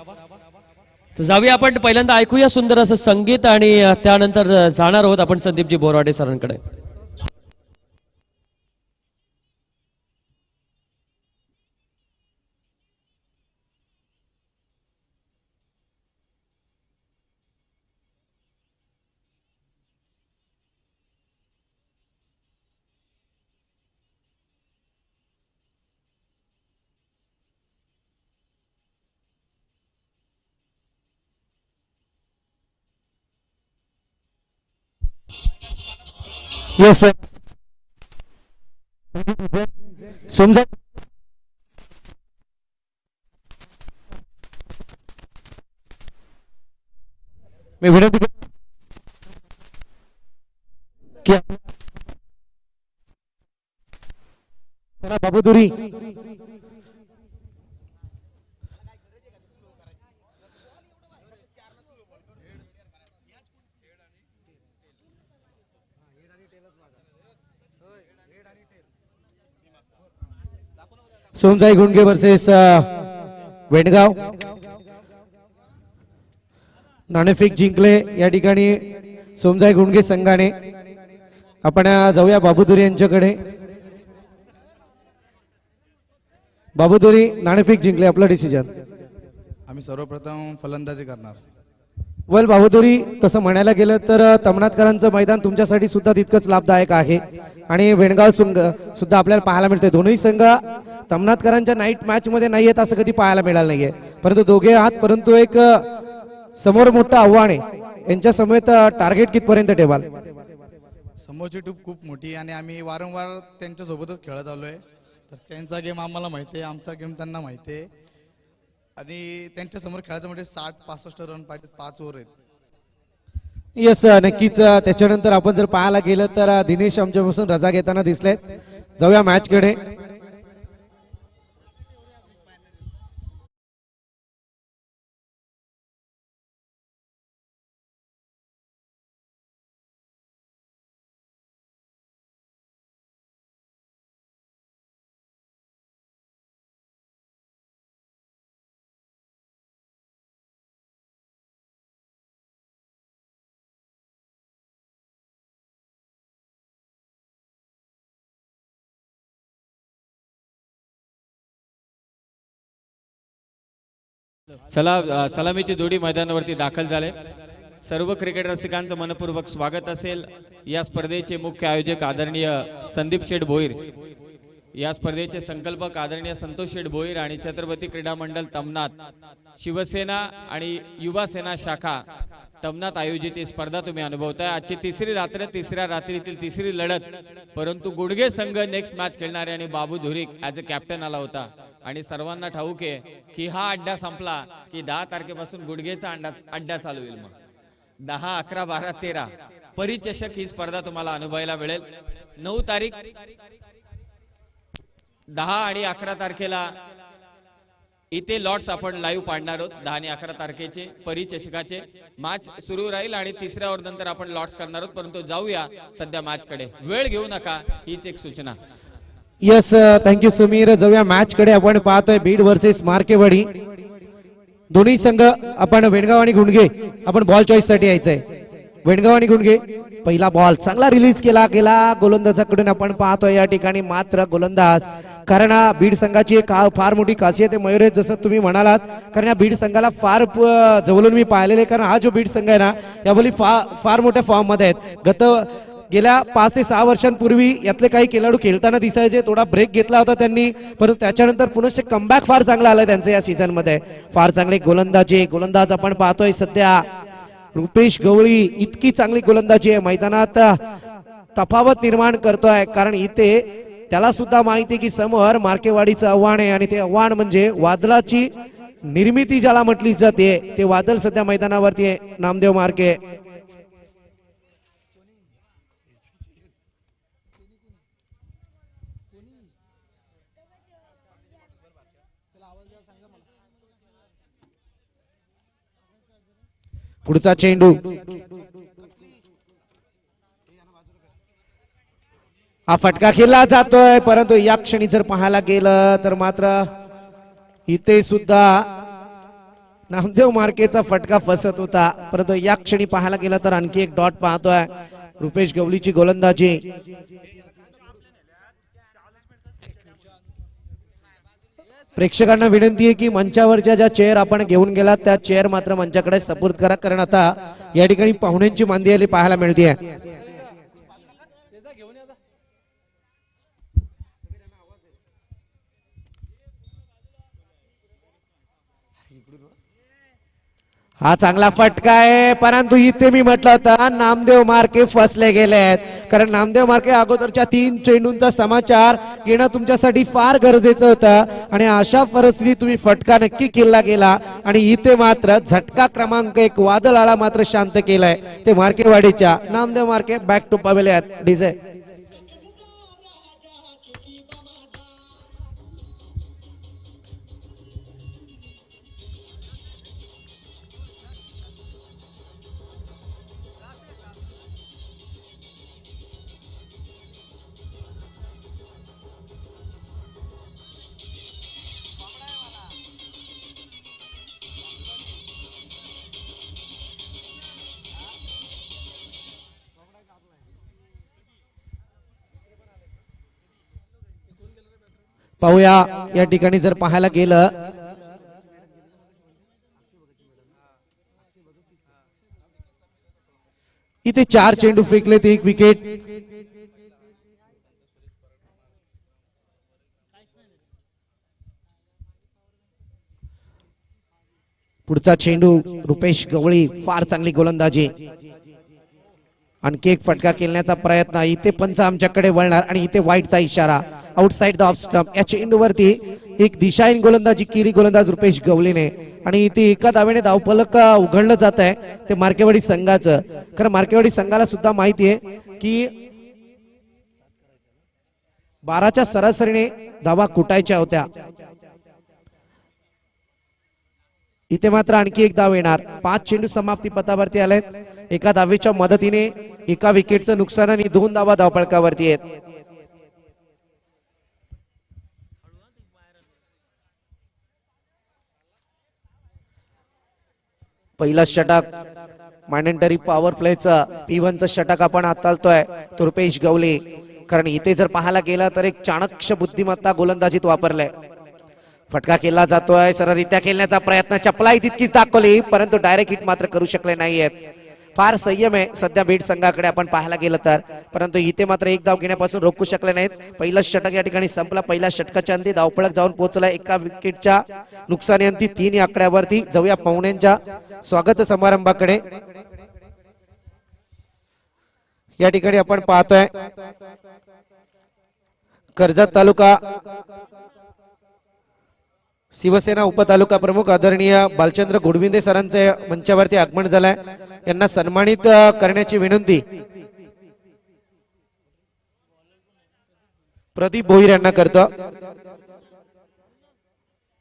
तर जाऊया आपण पहिल्यांदा ऐकूया सुंदर असं संगीत आणि त्यानंतर जाणार आहोत आपण संदीपजी बोराडे सरांकडे. Yes, sir. समजा मी विनंती क्या बाबूदुरी सोमजाई गुंडगे वर्सेस वेणगाव. नाणेफेक जिंकले या ठिकाणी सोमजाई गुंडगे संघाने. आपण जाऊया बाबूदुरी यांच्याकडे. बाबूदुरी नाणेफेक जिंकले आपलं डिसिजन. आम्ही सर्वप्रथम फलंदाजी करणार. वेल बाबूदुरी तसं म्हणायला गेलं तर तमनाथकरांचं मैदान तुमच्यासाठी सुद्धा तितकंच लाभदायक आहे आणि वेणगाव संघ सुद्धा आपल्याला पाहायला मिळते. दोन्ही संघ तमनाथकरांच्या नाईट मॅच मध्ये नाही आहेत असं कधी पाहायला मिळालं नाहीये परंतु दोघे आहात. परंतु एक समोर मोठं आव्हान आहे यांच्या समेत टार्गेट कितपर्यंत ठेवाल. समोरची टूप खूप मोठी आणि आम्ही वारंवार त्यांच्या सोबतच खेळत आलोय तर त्यांचा गेम आम्हाला माहिती आहे, आमचा गेम त्यांना माहिती आहे आणि त्यांच्यासमोर खेळायचं म्हणजे 60-65 रन पाहिजे, 5 ओव्हर आहेत. येस नक्कीच त्याच्यानंतर आपण जर पाहायला गेलं तर दिनेश आमच्यापासून रजा घेताना दिसलेत. जाऊया मॅच कडे. चला सलामीची जोडी मैदानावरती दाखल झाले. सर्व क्रिकेट रसिकांचं मनपूर्वक स्वागत असेल. या स्पर्धेचे मुख्य आयोजक आदरणीय संदीप शेठ भोईर, या स्पर्धेचे संकल्पक आदरणीय संतोष शेठ भोईर आणि छत्रपती क्रीडा मंडळ तमनाथ, शिवसेना आणि युवा सेना शाखा तमनाथ आयोजित ही स्पर्धा तुम्ही अनुभवताय. आजची तिसरी रात्र, तिसऱ्या रात्रीतील तिसरी लढत, परंतु गुडघे संघ नेक्स्ट मॅच खेळणारे आणि बाबू धुरिक ऍज अ कॅप्टन आला होता. आणि सर्वांना ठाऊक आहे की हा अड्डा संपला की 10 तारखेपासून गुडघेचा अड्डा चालू होईल. मग 10, 11, 12, 13 परिचषक ही स्पर्धा तुम्हाला अनुभवायला मिळेल. 9 तारीख, 10 आणि 11 तारखेला इथे लॉट्स आपण लाईव्ह पाडणार आहोत. 10 आणि 11 तारखेचे परिचषकाचे मॅच सुरू राहील आणि तिसऱ्या ओव्हर नंतर आपण लॉट्स करणार आहोत. परंतु जाऊया सध्या मॅच कडे, वेळ घेऊ नका, हीच एक सूचना. Yes thank you Sameer. जाऊया मॅच कडे. आपण पाहतोय बीड वर्सेस मार्केवाडी. दोन्ही संघ आपण वेणगाव आणि गुंडगे आपण बॉल चॉईस साठी यायचंय. वेणगाव आणि गुंडगे पहिला बॉल चांगला रिलीज केला गेला गोलंदाजाकडून. आपण पाहतोय या ठिकाणी मात्र गोलंदाज, कारण बीड संघाची एक फार मोठी खासियत आहे मयूर, जसं तुम्ही म्हणालात, कारण या बीड संघाला फार जवळून मी पाहिलेले. कारण हा जो बीड संघ आहे ना, यावेळी फार मोठ्या फॉर्म मध्ये आहेत. गेल्या 5 ते 6 वर्षांपूर्वी यातले काही खेळाडू खेळताना दिसायचे. थोडा ब्रेक घेतला होता त्यांनी, परंतु त्याच्यानंतर पुनश्च कमबॅक फार चांगला आलाय त्यांचं या सीझन मध्ये. फार चांगले गोलंदाज आपण पाहतोय सध्या. रुपेश गवळी इतकी चांगली गोलंदाजी आहे, मैदानात तफावत निर्माण करतोय. कारण इथे त्याला सुद्धा माहिती की समोर मार्केवाडीचं आव्हान आहे आणि ते आव्हान म्हणजे वादळाची निर्मिती ज्याला म्हटली जाते, ते वादळ सध्या मैदानावरती आहे. नामदेव मार्के पुढचा चेंडू, हा फटका खेळला जातोय. परंतु या क्षणी जर पाहायला गेलं तर मात्र इथे सुद्धा नामदेव मार्केचा फटका फसत होता. परंतु या क्षणी पाहायला गेलं तर आणखी एक डॉट पाहतोय. रुपेश गवळीची गोलंदाजी. प्रेक्षकांना विनंती आहे की मंचावरच्या ज्या चेअर आपण घेऊन गेलात त्या चेअर मात्र मंचाकडे सपोर्ट करा, कारण आता या ठिकाणी पाहुण्यांची मांदी आली पाहायला मिळते. हा चांगला फटका आहे, परंतु इथे मी म्हटलं होतं नामदेव मार्के फसले गेले आहेत. कारण नामदेव मार्के अगोदरच्या 3 चेंडूंचा समाचार घेणं तुमच्यासाठी फार गरजेचं होतं आणि अशा परिस्थितीत तुम्ही फटका नक्की केला गेला आणि इथे मात्र झटका क्रमांक 1 वादळाला मात्र शांत केलाय ते मार्केवाडीच्या. नामदेव मार्के बॅक टू पवेलियन. डीजे पाहूया. या ठिकाणी जर पाहायला गेलं इथे 4 चेंडू फेकले ते 1 विकेट. पुढचा चेंडू रुपेश गवळी, फार चांगली गोलंदाजी. आणखी एक फटका खेळण्याचा प्रयत्न. इथे पंच आमच्याकडे वळणार आणि इथे वाईटचा इशारा. Outside the off stump. या चेंडूवरती एक दिशाहीन गोलंदाजी केली गोलंदाज रुपेश गवळीने आणि इथे एका धावेने धावफलक उघडलं जात आहे ते मार्केवाडी संघाचं. कारण मार्केवाडी संघाला सुद्धा माहिती आहे की 12च्या सरासरीने धावा कुटायच्या होत्या. इथे मात्र आणखी एक धाव येणार. 5 चेंडू समाप्ती पथावरती आलेत. एका धावेच्या मदतीने एका विकेटचं नुकसान आणि 2 धावा धावफलकावरती आहेत. पहिला षटक मॅन्डेटरी पॉवर प्लेचा P1चं षटक आपण हाताळतोय तो रुपेश गवळी. कारण इथे जर पाहायला गेला तर एक चाणक्य बुद्धिमत्ता गोलंदाजीत वापरलाय. फटका केला जातोय सरळरित्या खेळण्याचा प्रयत्न चपलाई तितकीच दाखवली परंतु डायरेक्ट हिट मात्र करू शकले नाहीयेत. फार संयम आहे सध्या बीड संघाकडे आपण पाहायला गेलं तर परंतु इथे मात्र एक धाव घेण्यापासून रोखू शकले नाहीत. पहिला षटक या ठिकाणी संपला. पहिल्या षटकाच्या अंती धावफलक जाऊन पोहोचला एका विकेटच्या नुकसानी अंती 3 या आकड्यावरती. जाऊया पाहुण्यांच्या स्वागत समारंभाकडे. या ठिकाणी आपण पाहतोय कर्जत तालुका शिवसेना उपतालुका प्रमुख आदरणीय बालचंद्र गोडविंदे सरांचे मंचावरती आगमन झालंय. यांना सन्मानित करण्याची विनंती प्रदीप भोईर यांना करतो.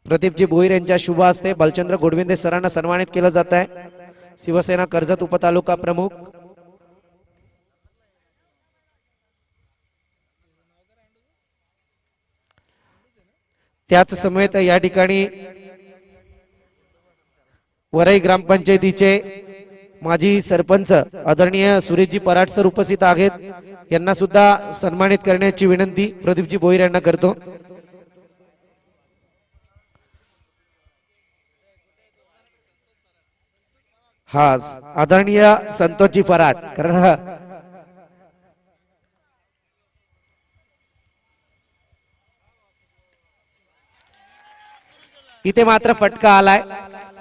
प्रदीपजी भोईर यांच्या शुभ हस्ते बालचंद्र गोडविंदे सरांना सन्मानित केलं जात आहे. शिवसेना कर्जत उपतालुका प्रमुख. त्याच समेत या ठिकाणी वरई ग्रामपंचायतीचे माजी सरपंच आदरणीय सुरेशजी पराड सर उपस्थित आहेत. यांना सुद्धा सन्मानित करण्याची विनंती प्रदीपजी भोईर यांना करतो. हा आदरणीय संतोषजी पराड. कारण इथे मात्र फटका आलाय.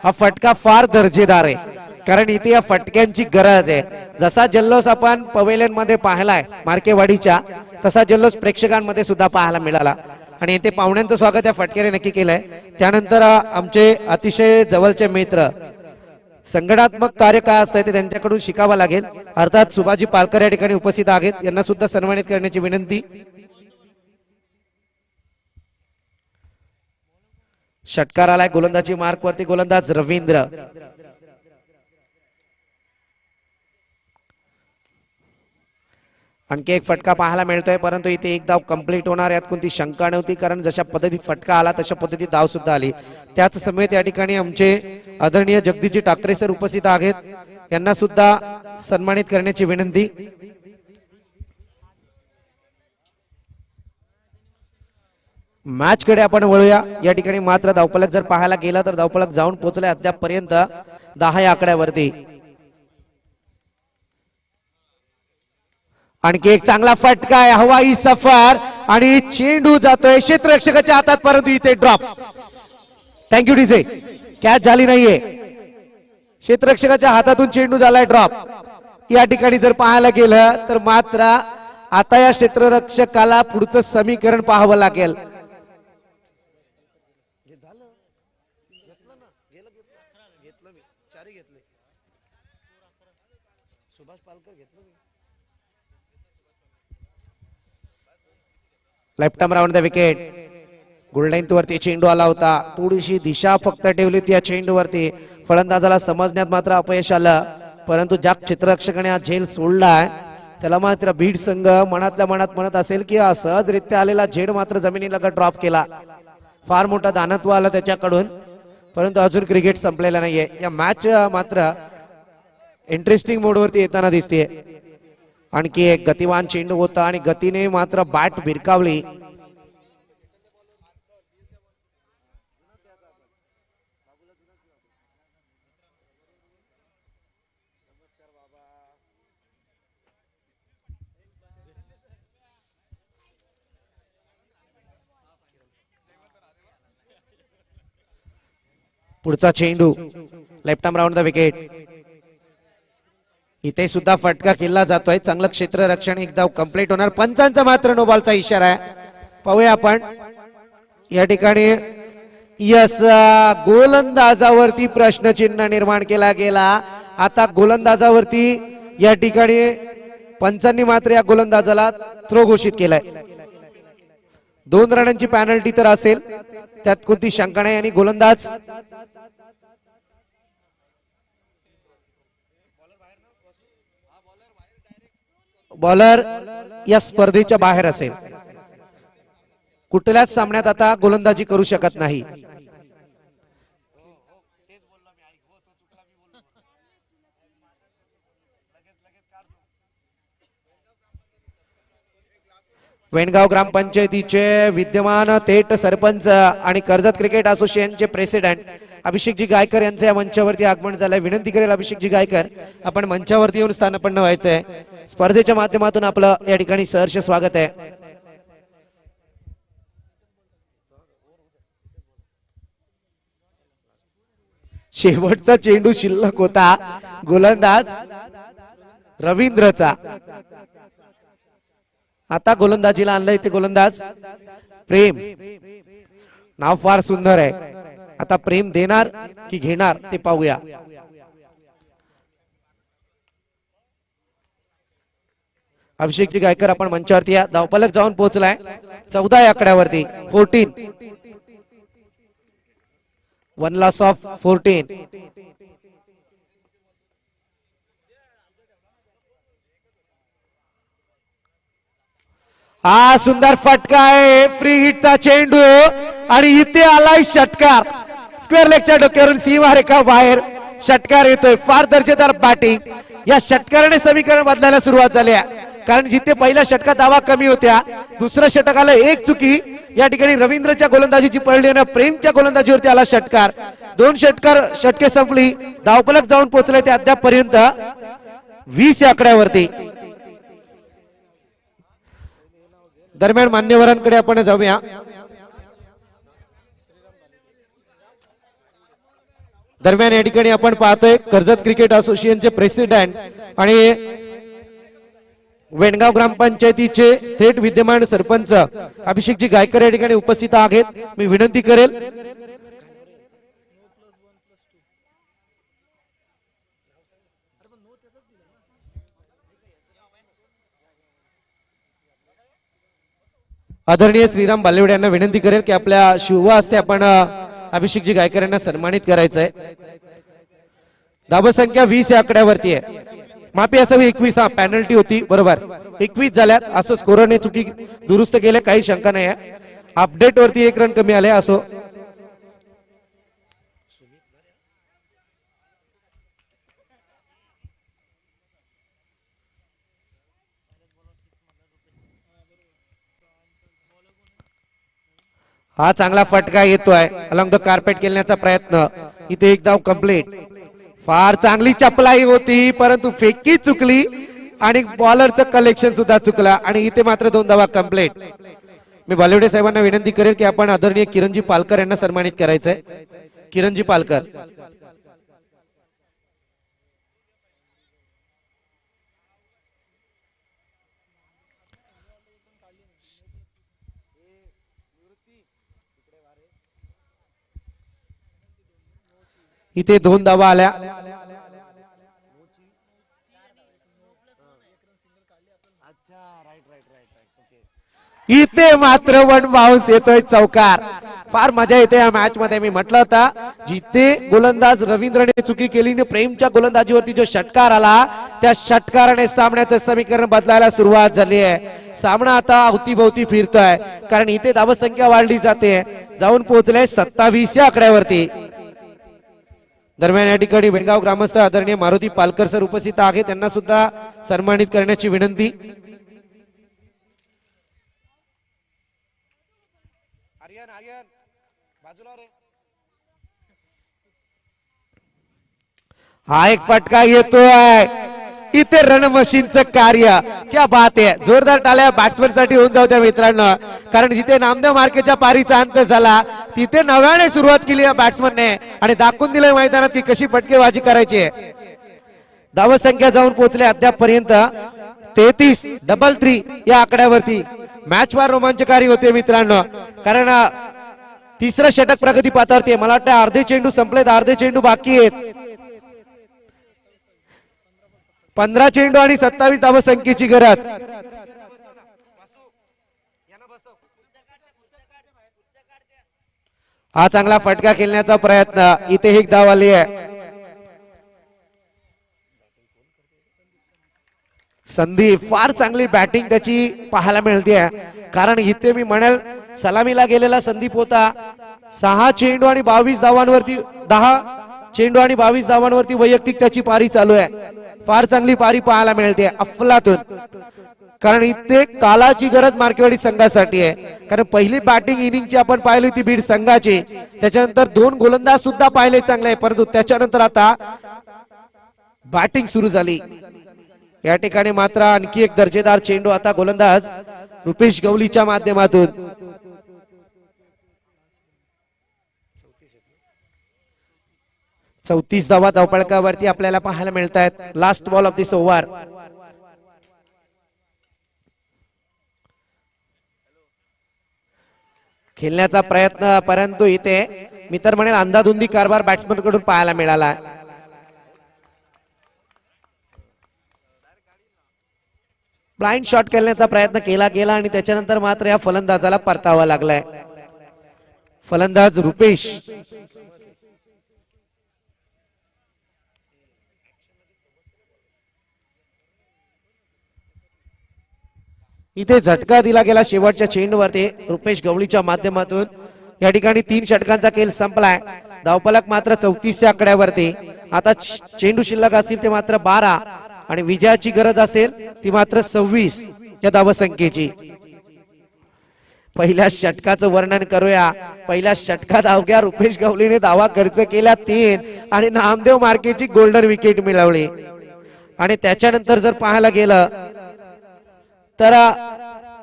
हा फटका फार दर्जेदार आहे कारण इथे या फटक्यांची गरज आहे. जसा जल्लोष आपण पवेलियन मध्ये पाहिलाय मार्केवाडीच्या तसा जल्लोष प्रेक्षकांमध्ये सुद्धा पाहायला मिळाला आणि इथे पाहुण्यांचं स्वागत या फटक्याने नक्की केलंय. त्यानंतर आमचे अतिशय जवळचे मित्र संघटनात्मक कार्य काय असतं ते त्यांच्याकडून शिकावं लागेल. अर्थात सुभाजी पालकर या ठिकाणी उपस्थित आहेत. यांना सुद्धा सन्मानित करण्याची विनंती. षटकार आलाय गोलंदाजी मार्क वरती गोलंदाज रवींद्र. आणखी एक फटका पाहायला मिळतोय परंतु इथे एक धाव कंप्लीट होणार यात कोणती शंका नव्हती कारण जशा पद्धतीत फटका आला तशा पद्धतीत धाव सुद्धा आली. त्याच समेत या ठिकाणी आमचे आदरणीय जगदीशजी ठाकरे सर उपस्थित आहेत. यांना सुद्धा सन्मानित करण्याची विनंती. मॅच कडे आपण वळूया. या ठिकाणी मात्र धावफलक जर पाहायला गेला तर धावफलक जाऊन पोहोचलाय अद्याप पर्यंत 10 या आकड्यावरती. आणखी एक चांगला फटका आहे. हवाई सफर आणि चेंडू जातोय क्षेत्ररक्षकाच्या हातात परंतु इथे ड्रॉप. Thank you DJ. कॅच झाली नाहीये. क्षेत्ररक्षकाच्या हातातून चेंडू झालाय ड्रॉप. या ठिकाणी जर पाहायला गेलं तर मात्र आता या क्षेत्ररक्षकाला पुढचं समीकरण पाहावं लागेल. Left arm round the wicket. Golden वरती चेंडू आला होता. थोडीशी दिशा फक्त ठेवली होती या चेंडूवरती. फलंदाजाला समजण्यात मात्र अपयश आलं परंतु ज्या क्षेत्ररक्षकाने हा झेल सोडलाय त्याला मात्र बीड संघ मनातल्या मनात म्हणत असेल की सहजरित्या आलेला झेड मात्र जमिनीला ड्रॉप केला. फार मोठा दानत्व आला त्याच्याकडून परंतु अजून क्रिकेट संपलेला नाहीये. या मॅच मात्र इंटरेस्टिंग मोडवरती येताना दिसते. आणखी एक गतिवान चेंडू होता आणि गतीने मात्र बॅट भिरकावली. पुढचा चेंडू left arm round the wicket. इथे सुद्धा फटका केला जातोय. चांगलं क्षेत्ररक्षण. एक धाव कंप्लीट होणार. पंचांचा मात्र नो बॉलचा इशारा आहे. पाहूया आपण या ठिकाणी यस गोलंदाजावरती प्रश्नचिन्ह निर्माण केला गेला. आता गोलंदाजावरती या ठिकाणी पंचांनी मात्र या गोलंदाजाला थ्रो घोषित केलाय. 2 रनांची पॅनल्टी तर असेल त्यात कोणती शंका नाही. आणि गोलंदाज बॉलर या स्पर्धेच्या बाहेर असेल. कुठल्याच सामन्यात आता गोलंदाजी करू शकत नाही. वेणगाव ग्रामपंचायतीचे विद्यमान थेट सरपंच आणि कर्जत क्रिकेट असोसिएशनचे प्रेसिडेंट अभिषेकजी गायकर यांचे या मंचावरती आगमन झालंय. विनंती करेल अभिषेकजी गायकर आपण मंचावरती येऊन स्थानापन्न व्हायचंय. स्पर्धेच्या माध्यमातून आपलं या ठिकाणी सहर्ष स्वागत आहे. शेवटचा चेंडू शिल्लक होता गोलंदाज रवींद्रचा. आता गोलंदाजीला आणलंय ते गोलंदाज प्रेम. नाव फार सुंदर आहे. आता प्रेम देणार की घेणार ते पाहूया. अभिषेकजी गायकर आपण मंचावरती या. धावफलक जाऊन पोहोचलाय 14 या आकड्यावरती 14. 1 लॉस ऑफ 14. हा सुंदर फटका आहे. फ्री हिटचा चेंडू आणि इथे आलाय षटकार. स्क्वेअर लेगच्या डोक्यावरून सीमारेखा बाहेर षटकार येतोय. फार दर्जेदार बॅटिंग. या षटकाराने समीकरण बदलायला सुरुवात झाली आहे. कारण जिथे पहिल्या षटकात धावा कमी होत्या दुसऱ्या षटकाला एक चुकी या ठिकाणी रवींद्रच्या गोलंदाजीची पडली आणि प्रेमच्या गोलंदाजीवरती आला षटकार. 2 षटके संपली. धावफलक जाऊन पोहोचले ते अद्याप पर्यंत 20 या आकड्यावरती. दरम्यान मान्यवरांकडे आपण जाऊया. दरम्यान या ठिकाणी आपण पाहतोय कर्जत क्रिकेट असोसिएशनचे प्रेसिडेंट आणि वेणगाव ग्रामपंचायतीचे थेट विद्यमान सरपंच अभिषेकजी गायकर या ठिकाणी उपस्थित आहेत. मी विनंती करेल आदरणीय श्रीराम बालेवडे यांना विनंती करेल की आपल्या शुभ हस्ते आपण अभिषेकजी गायकर यांना सन्मानित करायचंय. धावसंख्या 20 या आकड्यावरती आहे. माफी असावी 21. हा पॅनल्टी होती बरोबर. 21 झाल्यात. असं स्कोरने चुकी दुरुस्त केले काही शंका नाही आहे. अपडेट वरती 1 रन कमी आले. असो हा चांगला फटका येतोय. अलॉंग द कार्पेट केल्याचा प्रयत्न. इथे 1 धाव कंप्लीट. फार चांगली चपलाई होती परंतु फेकी चुकली आणि बॉलरचं कलेक्शन सुद्धा चुकला आणि इथे मात्र 2 धावा कंप्लीट. मी बालेवडे साहेबांना विनंती करेल की आपण आदरणीय किरणजी पालकर यांना सन्मानित करायचंय. किरणजी पालकर. इथे 2 धावा आल्या. इथे मात्र 1 बाउन्स येतोय चौकार. फार मजा येते या मॅच मध्ये. मी म्हटलं होता जिथे गोलंदाज रवींद्रने चुकी केली आणि प्रेमच्या गोलंदाजीवरती जो षटकार आला त्या षटकाराने सामन्याचं समीकरण बदलायला सुरुवात झाली आहे. सामना आता अवतीभोवती फिरतोय कारण इथे धावसंख्या वाढली जाते. जाऊन पोहोचले 27 या आकड्यावरती. दरम्यान या ठिकाणी वेणगाव ग्रामस्थ आदरणीय मारुती पालकर सर उपस्थित आहेत. त्यांना सुद्धा सन्मानित करण्याची विनंती. हा एक फटका येतोय. इथे रन मशीनचं कार्य. क्या बात आहे. जोरदार टाळ्या बॅट्समन साठी होऊन जाऊ त्या मित्रांनो. कारण जिथे नामदेव मार्केटच्या पारीचा अंत झाला तिथे नव्याने सुरुवात केली या बॅट्समनने आणि दाखवून दिलंय मैदानात की कशी फटकेबाजी करायची आहे. धावसंख्या जाऊन पोहोचले अद्याप पर्यंत 33. 3 या आकड्यावरती. मॅच फार रोमांचकारी होते मित्रांनो, कारण तिसरं षटक प्रगती पाथावरती आहे. मला वाटतं अर्धे चेंडू संपलेत, अर्धे चेंडू बाकी आहेत. 15 चेंडू आणि 27 धावसंख्येची गरज. हा चांगला फटका खेळण्याचा प्रयत्न, इथे एक धाव आली आहे. संधी फार चांगली बॅटिंग त्याची पाहायला मिळते, कारण इथे मी म्हणेल सलामीला गेलेला संदीप होता. 6 चेंडू आणि 22 धावांवरती 10 चेंडू आणि 22 धावांवरती वैयक्तिक त्याची पारी चालू आहे. फार चांगली पारी पाहायला मिळते अफलातून, कारण इथे कालाची गरज मार्केवाडी संघासाठी आहे. कारण पहिली बॅटिंग इनिंगची आपण पाहिली होती बीड संघाची, त्याच्यानंतर 2 गोलंदाज सुद्धा पाहिले चांगले आहे, परंतु त्याच्यानंतर आता बॅटिंग सुरू झाली. या ठिकाणी मात्र आणखी एक दर्जेदार चेंडू आता गोलंदाज रुपेश गवलीच्या माध्यमातून. चौतीस धावा धावपळकावरती आपल्याला पाहायला मिळत आहेत. Last ball of this over. खेळण्याचा प्रयत्न, परंतु इथे मी तर म्हणेल अंधाधुंदी कारभार बॅट्समन कडून पाहायला मिळाला. ब्लाइंड शॉट खेळण्याचा प्रयत्न केला गेला आणि त्याच्यानंतर मात्र या फलंदाजाला परतावा लागलाय. फलंदाज रुपेश इथे झटका दिला गेला शेवटच्या चेंडूवरती रुपेश गवळीच्या माध्यमातून. या ठिकाणी 3 षटकांचा खेळ संपलाय. धावफलक मात्र 34 आकड्यावरती. आता चेंडू शिल्लक असतील ते मात्र 12 आणि विजयाची गरज असेल ती मात्र 26 या धावसंख्येची. पहिल्या षटकाचं वर्णन करूया. पहिल्या षटकात अवघ्या रुपेश गवळीने धावा खर्च केल्या 3 आणि नामदेव मार्केची गोल्डन विकेट मिळवली. आणि त्याच्यानंतर जर पाहायला गेलं तर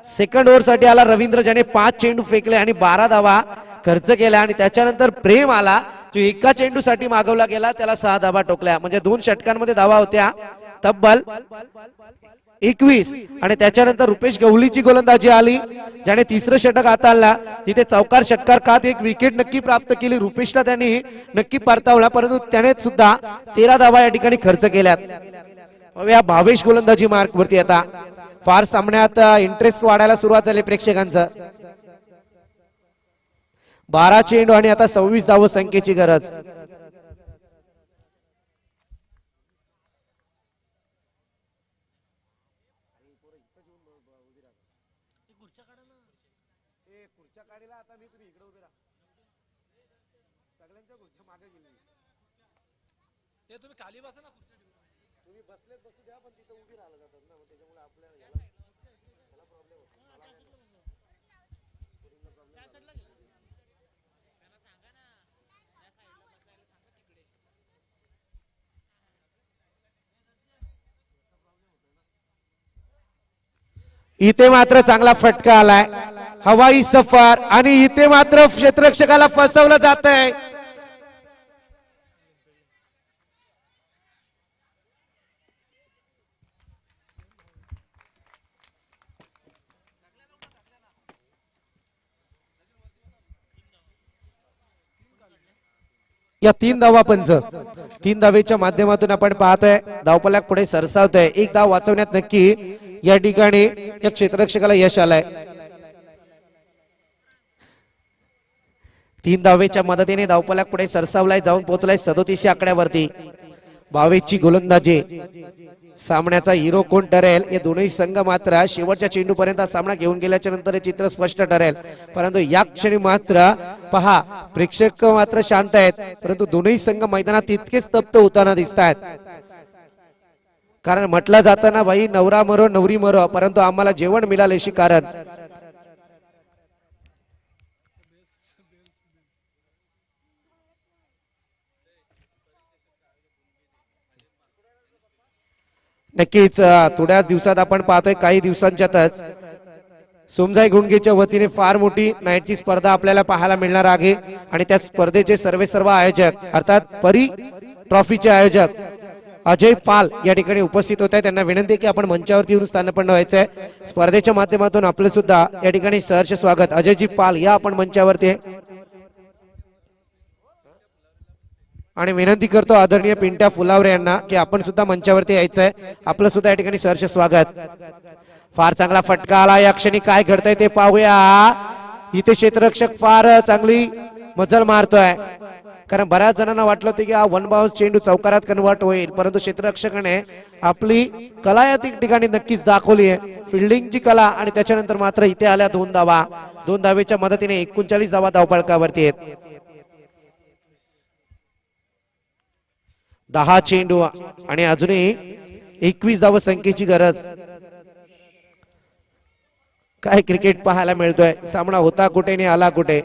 सेकंड ओव्हर साठी आला रवींद्र, ज्याने 5 चेंडू फेकले आणि 12 धावा खर्च केल्या. आणि त्याच्यानंतर प्रेम आला जो एका चेंडू साठी मागवला गेला, त्याला 6 धावा टोकल्या. म्हणजे 2 षटकांमध्ये धावा होत्या तब्बल 21. आणि त्याच्यानंतर रुपेश गवळीची गोलंदाजी आली, ज्याने तिसरं षटक हाताळला. तिथे चौकार षटकार कात एक विकेट नक्की प्राप्त केली. रुपेशला त्यांनी नक्की परतावला, परंतु त्याने सुद्धा 13 धावा या ठिकाणी खर्च केल्यात. या भावेश गोलंदाजी मार्क वरती आता फार सामन्यात इंटरेस्ट वाढायला सुरुवात झाली प्रेक्षकांचं. 12 चेंडू आणि आता 26 धाव संख्येची गरज. इथे मात्र चांगला फटका आलाय, हवाई सफर. आणि इथे मात्र क्षेत्ररक्षकाला फसवलं जात आहे. या 3 धावा पंच, 3 धावेच्या माध्यमातून आपण पाहतोय धावफलक पुढे सरसावतोय. 1 धाव वाचवण्यात नक्की या ठिकाणी या क्षेत्ररक्षकाला यश आलंय. 3 धावेच्या मदतीने धावफलक पुढे सरसावलाय, जाऊन पोहोचलाय 37 आकड्यावरती. 22ची गोलंदाजी. सामन्याचा हिरो कोण ठरेल हे दोन्ही संघ मात्र शेवटच्या चेंडू पर्यंत सामना घेऊन गेल्याच्या नंतर हे चित्र स्पष्ट ठरेल. परंतु या क्षणी मात्र पहा प्रेक्षक मात्र शांत आहेत, परंतु दोन्ही संघ मैदानात तितकेच तप्त होताना दिसत आहेत. कारण म्हटलं जाताना भाई नवरा मरो नवरी मरो, परंतु आम्हाला जेवण मिळाले अशी कारण. नक्कीच थोड्याच दिवसात आपण पाहतोय काही दिवसांच्यातच सोमजाई गुंडगेच्या वतीने फार मोठी नाईटची स्पर्धा आपल्याला पाहायला मिळणार आहे. आणि त्या स्पर्धेचे सर्व आयोजक अर्थात परी ट्रॉफीचे आयोजक अजय पाल या ठिकाणी उपस्थित होत आहे. त्यांना विनंती आहे की आपण मंचावरती येऊन स्थानपन्न व्हायचं आहे. स्पर्धेच्या माध्यमातून आपलं सुद्धा या ठिकाणी सहर्ष स्वागत. अजयजी पाल या आपण मंचावरती आहे. आणि विनंती करतो आदरणीय पिंट्या फुलावरे यांना की आपण सुद्धा मंचावरती यायचं आहे. आपलं सुद्धा या ठिकाणी सहर्ष स्वागत. फार चांगला फटका आला. या क्षणी काय घडतंय ते पाहूया. इथे क्षेत्ररक्षक फार चांगली मजल मारतोय, कारण बऱ्याच जणांना वाटलं होतं की हा वन बाउन्स चेंडू चौकारात कन्वर्ट होईल, परंतु क्षेत्ररक्षकाने आपली कला या ठिकाणी नक्कीच दाखवली आहे, फिल्डिंगची कला. आणि त्याच्यानंतर मात्र इथे आल्या 2 धावा. 2 धावेच्या मदतीने 39 धावा धावफलकावरती आहेत. 10 चेंडू आणि अजूनही 21 धाव संख्येची गरज. काय क्रिकेट पाहायला मिळतोय. सामना होता कुठे आणि आला कुठे.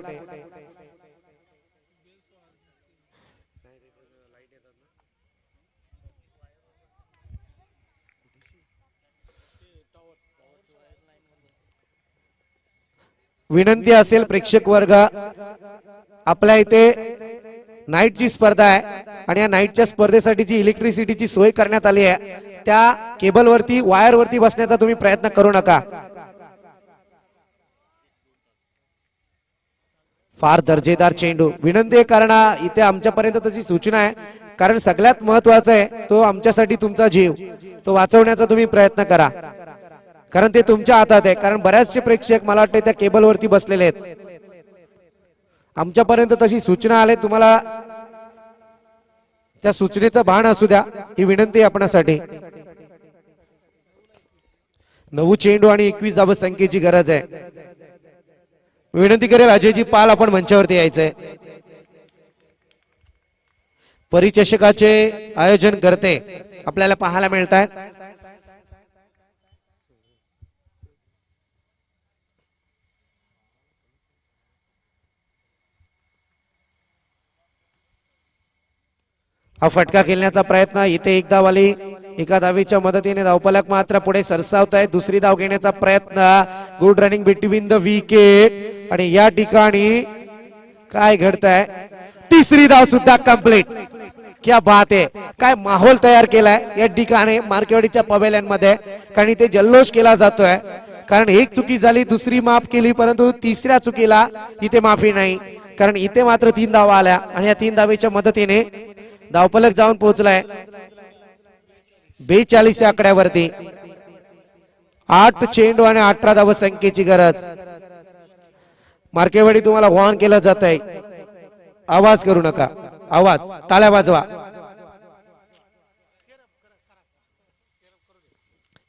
विनंती असेल प्रेक्षक वर्ग, आपल्या इथे नाईटची स्पर्धा आहे आणि या नाईटच्या स्पर्धेसाठी जी इलेक्ट्रिसिटीची सोय करण्यात आली आहे त्या केबलवरती वायरवरती बसण्याचा तुम्ही प्रयत्न करू नका. फार दर्जेदार चेंडू. विनंती आहे, कारण इथे आमच्यापर्यंत तशी सूचना आहे, कारण सगळ्यात महत्वाचा आहे तो आमच्यासाठी तुमचा जीव, तो वाचवण्याचा तुम्ही प्रयत्न करा, कारण ते तुमच्या हातात आहे. कारण बऱ्याचशे प्रेक्षक मला वाटते त्या केबलवरती बसलेले आहेत. आमच्यापर्यंत तशी सूचना आली, तुम्हाला त्या सूचनेचं भान असू द्या, ही विनंती आपणासाठी. 9 चेंडू आणि 21 धाव संख्येची गरज आहे. विनंती करेल अजयजी पाल आपण मंचावरती यायचंय. परिचषकाचे आयोजन करते आपल्याला पाहायला मिळत आहेत. हा फटका खेळण्याचा प्रयत्न. इथे एक धाव आली. एका धावेच्या मदतीने धावफलक मात्र पुढे सरसावत आहे. दुसरी धाव घेण्याचा प्रयत्न. Good running between the wicket. आणि या ठिकाणी काय घडतंय. तिसरी धाव सुद्धा कंप्लीट. क्या बात आहे. काय माहोल तयार केलाय या ठिकाणी मार्केवाडीच्या पवेलियन मध्ये, कारण इथे जल्लोष केला जातोय. कारण एक चुकी झाली, दुसरी माफ केली, परंतु तिसऱ्या चुकीला इथे माफी नाही, कारण इथे मात्र 3 धावा आल्या आणि या 3 धावेच्या मदतीने धावफलक जाऊन पोहोचलाय 42 या आकड्यावरती. 8 चेंडू आणि 18 धाव संख्येची गरज. मार्केवाडी तुम्हाला वॉर्न केलं जात आहे, आवाज करू नका. आवाज, टाळ्या वाजवा.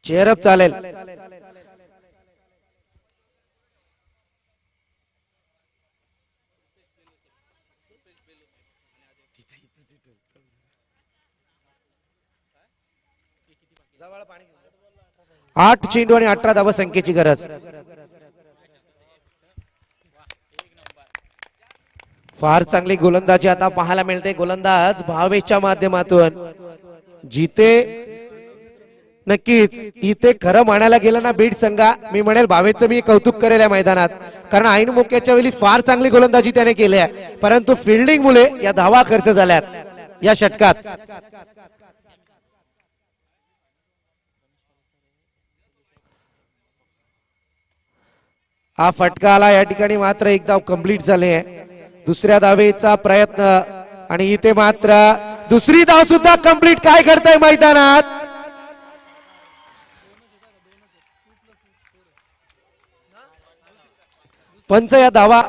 चेअरअप चालेल. आठ चेंडू आणि 18 धाव संख्येची गरज. फार चांगली गोलंदाजी आता पाहायला मिळते. गोलंदाज भावेशच्या माध्यमातून. जिथे नक्कीच इथे खरं म्हणायला गेलं ना बीड संघा, मी म्हणेल भावेशचं मी कौतुक करेल या मैदानात, कारण ऐन मोक्याच्या वेळी फार चांगली गोलंदाजी त्याने केली आहे, परंतु फिल्डिंग मुळे या धावा खर्च झाल्यात या षटकात. हा फटका आला. या ठिकाणी मात्र एक धाव कंप्लीट झाले आहे. दुसऱ्या धावेचा प्रयत्न आणि इथे मात्र दुसरी धाव सुद्धा कंप्लीट. काय करताय मैदानात. पंच या धावा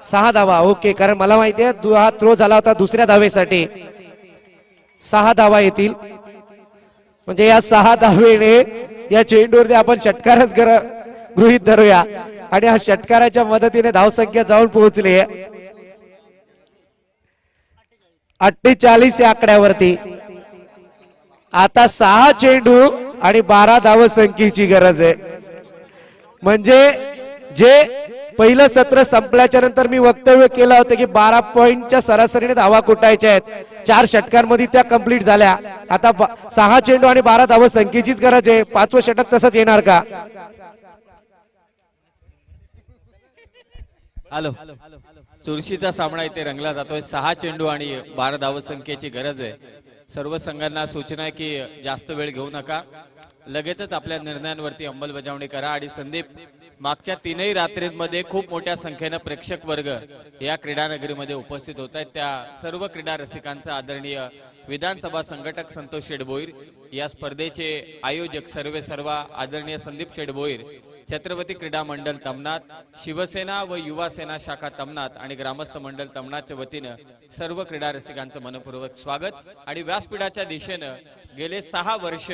6 धावा. ओके, कारण मला माहिती आहे हा थ्रो झाला होता दुसऱ्या धावेसाठी. 6 धावा येतील, म्हणजे या 6 धावेने या चेंडूवरती आपण षटकारच गृहीत धरूया आणि हा षटकाराच्या मदतीने धावसंख्या जाऊन पोहोचली आहे 48 या आकड्यावरती. आता 6 चेंडू आणि 12 धाव संख्येची गरज आहे. म्हणजे जे पहिलं सत्र संपल्याच्या नंतर मी वक्तव्य केलं होतं की 12 पॉइंटच्या सरासरीने धावा कुटायच्या आहेत. 4 षटकांमध्ये त्या कंप्लीट झाल्या. आता 6 चेंडू आणि 12 धाव संख्येचीच गरज आहे. 5वं षटक तसंच येणार का. हॅलो, चुरशीचा सामना इथे रंगला जातोय. 6 चेंडू आणि 12 धाव संख्येची गरज आहे. सर्व संघांना सूचना आहे की जास्त वेळ घेऊ नका, लगेचच आपल्या निर्णयांवरती अंमलबजावणी करा. आणि संदीप, मागच्या 3ही रात्रींमध्ये खूप मोठ्या संख्येनं प्रेक्षक वर्ग या क्रीडानगरीमध्ये उपस्थित होत आहेत. त्या सर्व क्रीडा रसिकांचं आदरणीय विधानसभा संघटक संतोष शेडभोईर, या स्पर्धेचे आयोजक सर्व आदरणीय संदीप शेडभोईर, छत्रपती क्रीडा मंडळ तमनाथ, शिवसेना व युवा सेना शाखा तमनाथ आणि ग्रामस्थ मंडळ तमनाथच्या वतीनं सर्व क्रीडा रसिकांचं मनपूर्वक स्वागत. आणि व्यासपीठाच्या दिशेनं गेले 6 वर्ष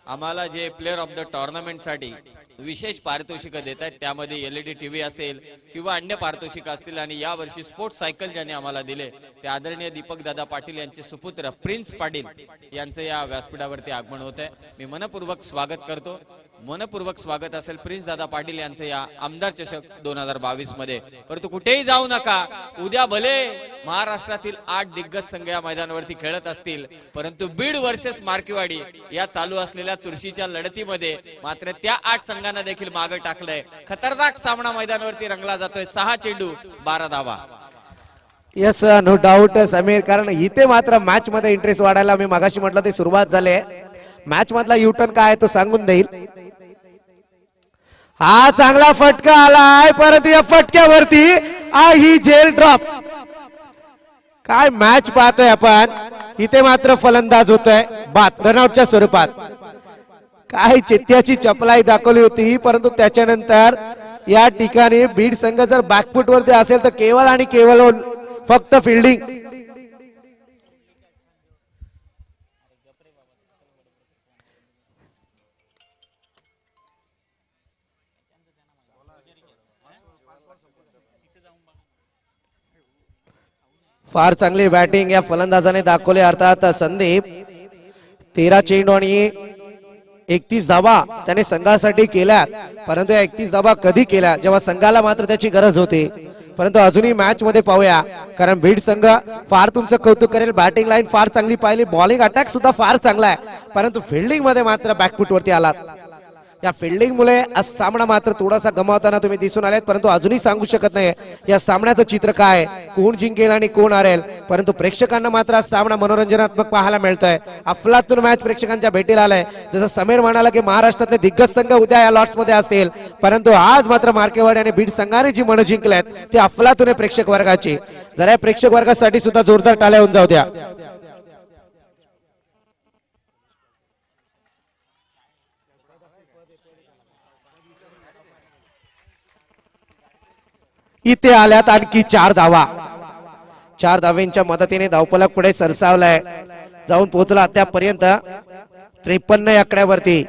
आम्हाला जे प्लेअर ऑफ द टुर्नामेंटसाठी विशेष पारितोषिकं देत आहेत, त्यामध्ये LED TV असेल किंवा अन्य पारितोषिकं असतील. आणि यावर्षी स्पोर्ट्स सायकल ज्यांनी आम्हाला दिले ते आदरणीय दीपक दादा पाटील यांचे सुपुत्र प्रिन्स पाटील यांचं या व्यासपीठावरती आगमन होत आहे. मी मनपूर्वक स्वागत करतो. मनपूर्वक स्वागत असेल प्रिन्स दादा पाटील यांचं या आमदार चषक 2022 मध्ये. परंतु कुठेही जाऊ नका. उद्या भले महाराष्ट्रातील 8 दिग्गज संघ या मैदानावरती खेळत असतील, परंतु बीड वर्सेस मार्केवाडी या चालू असलेल्या चुरशीच्या लढतीमध्ये मात्र त्या 8 संघांना देखील मागे टाकलंय. खतरनाक सामना मैदानावरती रंगला जातोय. 6 चेंडू 12 धावा. येस, नो डाऊट समीर, कारण इथे मात्र मॅच मध्ये इंटरेस्ट वाढायला मी मागाशी म्हटलं ते सुरुवात झाली. मॅच मधला युटर्न काय तो सांगून देईल. हा चांगला फटका आलाय, परंतु या फटक्यावरती ही जेल ड्रॉप. काय मॅच पाहतोय आपण. इथे मात्र फलंदाज होतोय बाद रनआउटच्या स्वरूपात. काय चित्त्याची चपलाई दाखवली होती, परंतु त्याच्यानंतर या ठिकाणी बीड संघ जर बॅकफुट वरती असेल तर केवळ आणि केवळ फक्त फिल्डिंग. फार चांगली बॅटिंग या फलंदाजाने दाखवली. अर्थात संदीप 13 चेंडू आणि 31 धावा त्याने संघासाठी केल्या, परंतु या 31 धावा कधी केल्या जेव्हा संघाला मात्र त्याची गरज होती. परंतु अजूनही मॅच मध्ये पाहूया, कारण बीड संघ फार तुमचं कौतुक करेल. बॅटिंग लाईन फार चांगली पाहिली, बॉलिंग अटॅक सुद्धा फार चांगला आहे, परंतु फिल्डिंग मध्ये मात्र बॅकफुट वरती आलात. या फिल्डिंग मुळे सामना मात्र थोडासा गमावताना तुम्ही दिसून आलेत. परंतु अजूनही सांगू शकत नाही या सामन्याचं चित्र काय, कोण जिंकेल आणि कोण हारेल. परंतु प्रेक्षकांना मात्र हा सामना मनोरंजनात्मक पाहायला मिळतोय. अफलातून मॅच प्रेक्षकांच्या भेटीला आलाय. जसं समीर म्हणाला की महाराष्ट्रातले दिग्गज संघ उद्या या लॉट्स मध्ये असतील, परंतु आज मात्र मार्केवाडी आणि बीड संघाने जी मनं जिंकल्यात ते अफलातून आहे प्रेक्षक वर्गाची. जरा प्रेक्षक वर्गासाठी सुद्धा जोरदार टाळ्या होऊन जाऊ द्या. इथे आल्यात आणखी 4 धावा. 4 धाव्यांच्या मदतीने धावफलक पुढे सरसावलाय, जाऊन पोहोचला त्यापर्यंत 53 आकड्यावरती.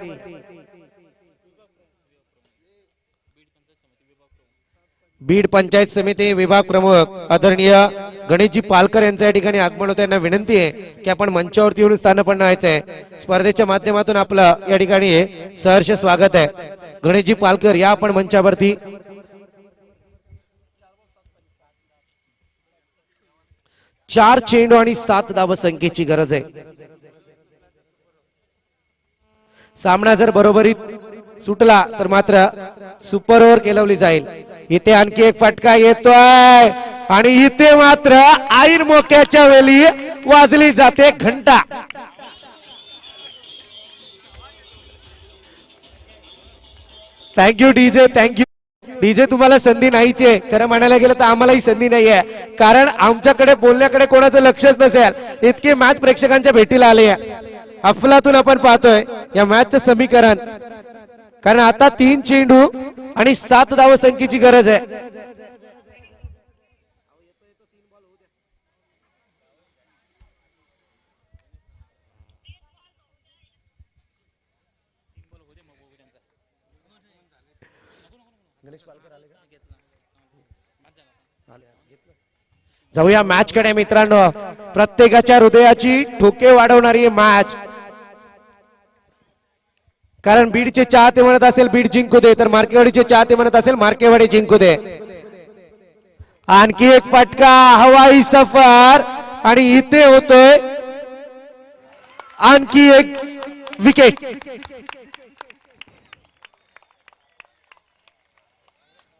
बीड पंचायत समिती विभाग प्रमुख आदरणीय गणेशजी पालकर यांच्या या ठिकाणी आगमन होतं. त्यांना विनंती आहे की आपण मंचावरती येऊन स्थानपन्न व्हायचंय. स्पर्धेच्या माध्यमातून आपलं या ठिकाणी सहर्ष स्वागत आहे. गणेशजी पालकर या आपण मंचावरती. 4 चेंडू आणि 7 धाव संख्येची गरज आहे. सामना जर बरोबरीत सुटला तर मात्र सुपर ओव्हर केलवली जाईल. इथे आणखी एक फटका येतोय आणि इथे मात्र ऐन मोक्याच्या वेळी वाजली जाते घंटा. Thank you DJ, thank you DJ. तुम्हाला संधी नाहीच आहे, खरं म्हणायला गेलं तर आम्हालाही संधी नाहीये, कारण आमच्याकडे बोलण्याकडे कोणाचं लक्षच नसेल. इतके मॅच प्रेक्षकांच्या भेटीला आले. अफलातून आपण पाहतोय या मॅचचं समीकरण, कारण आता 3 चेंडू आणि 7 धाव संख्येची गरज आहे. जाऊया मॅच कडे मित्रांनो. प्रत्येकाच्या हृदयाची ठोके वाढवणारी मॅच, कारण बीडचे चाहते म्हणत असेल बीड जिंकू दे, तर मार्केवाडीचे चाहते म्हणत असेल मार्केवाडी जिंकू दे. आणखी एक फटका, हवाई सफर, आणि इथे होतोय आणखी एक विकेट.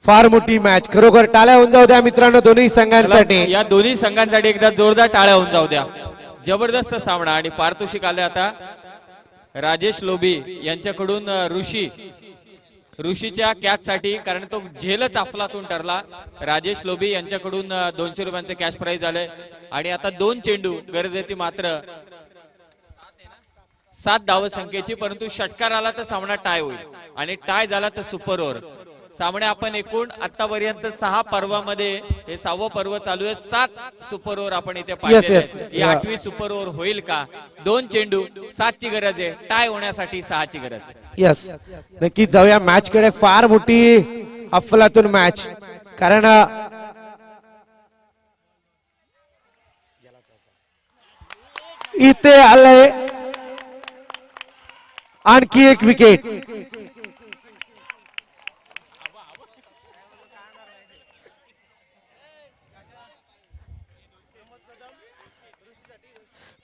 फार मोठी मॅच, खरोखर टाळ्या होऊन जाऊ द्या मित्रांनो दोन्ही संघांसाठी. या दोन्ही संघांसाठी एकदा जोरदार टाळ्या होऊन जाऊ द्या. जबरदस्त सामना आणि पारितोषिक आले आता राजेश लोभी यांच्याकडून ऋषीच्या कॅच साठी, कारण तो झेलच अफलातून ठरला. राजेश लोभी यांच्याकडून 200 रुपयांचे कॅश प्राइज आले. आणि आता 2 चेंडू गरज येते मात्र 7 धावसंख्येची, परंतु षटकार आला तर सामना टाय होईल आणि टाय झाला तर सुपर ओव्हर. सामने आपण एकूण आतापर्यंत 6 पर्वामध्ये हे 6वं पर्व चालू आहे. 7 सुपर ओव्हर आपण इथे पाहिजे. yes. ही 8वी सुपर ओव्हर होईल का? 2 चेंडू 7 ची गरज आहे, टाय होण्यासाठी 6 ची गरज. यस, नक्कीच जाऊया मॅच कडे. फार मोठी अफलातून मॅच, कारण इथे आलंय आणखी एक विकेट.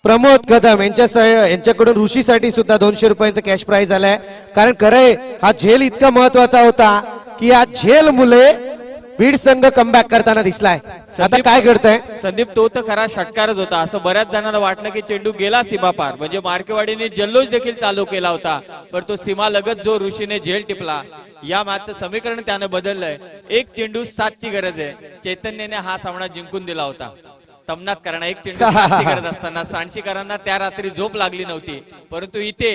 प्रमोद कदम यांच्याकडून ऋषीसाठी सुद्धा 200 रुपयांचा कॅश प्राइज आलाय. कारण खरंय हा झेल इतका महत्वाचा होता की या झेल मुले बीड संघ कमबॅक करताना दिसलाय. आता काय करताय संदीप? तो तर खरा षटकारच होता. असं बऱ्याच जणांना वाटलं की चेंडू गेला सीमा पार, म्हणजे मार्केवाडीने जल्लोष देखील चालू केला होता, पण तो सीमा लगत जो ऋषीने झेल टिपला. या मॅचचं समीकरण त्याने बदललंय. 1 चेंडू 7 ची गरज आहे. चैतन्याने हा सामना जिंकून दिला होता. तमनात करणा 1 चेंडू 7 ची गरज असताना सांडशीकरांना त्या रात्री झोप लागली नव्हती, परंतु इथे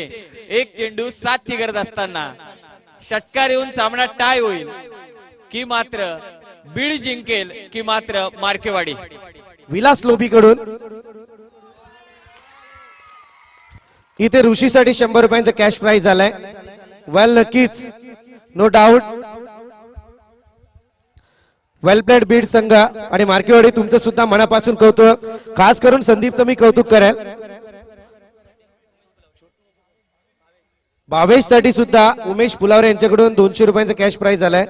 1 चेंडू 7 ची गरज असताना षटकार येऊन सामना टाय होईल की मात्र बीड जिंकेल की मात्र मार्केवाडी. विलास लोभी कडून इथे ऋषीसाठी 100 रुपयांचा कॅश प्राइज आलाय. वेल, नक्कीच नो डाऊट वेल प्लेड बीड संघ आणि मार्केवाडी. तुमचं सुद्धा मनापासून कौतुक. खास करून संदीपचं मी कौतुक करेल. भावेश साठी सुद्धा उमेश पुलावरे यांच्याकडून 200 रुपयांचा कॅश प्राइज आलाय.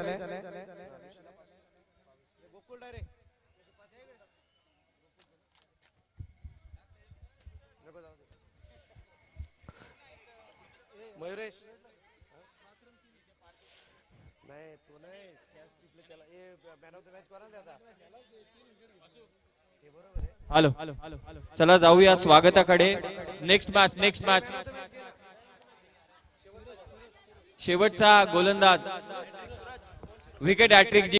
हॅलो, चला जाऊया स्वागताकडे. नेक्स्ट मॅच शेवटचा गोलंदाज विकेट हॅट्रिक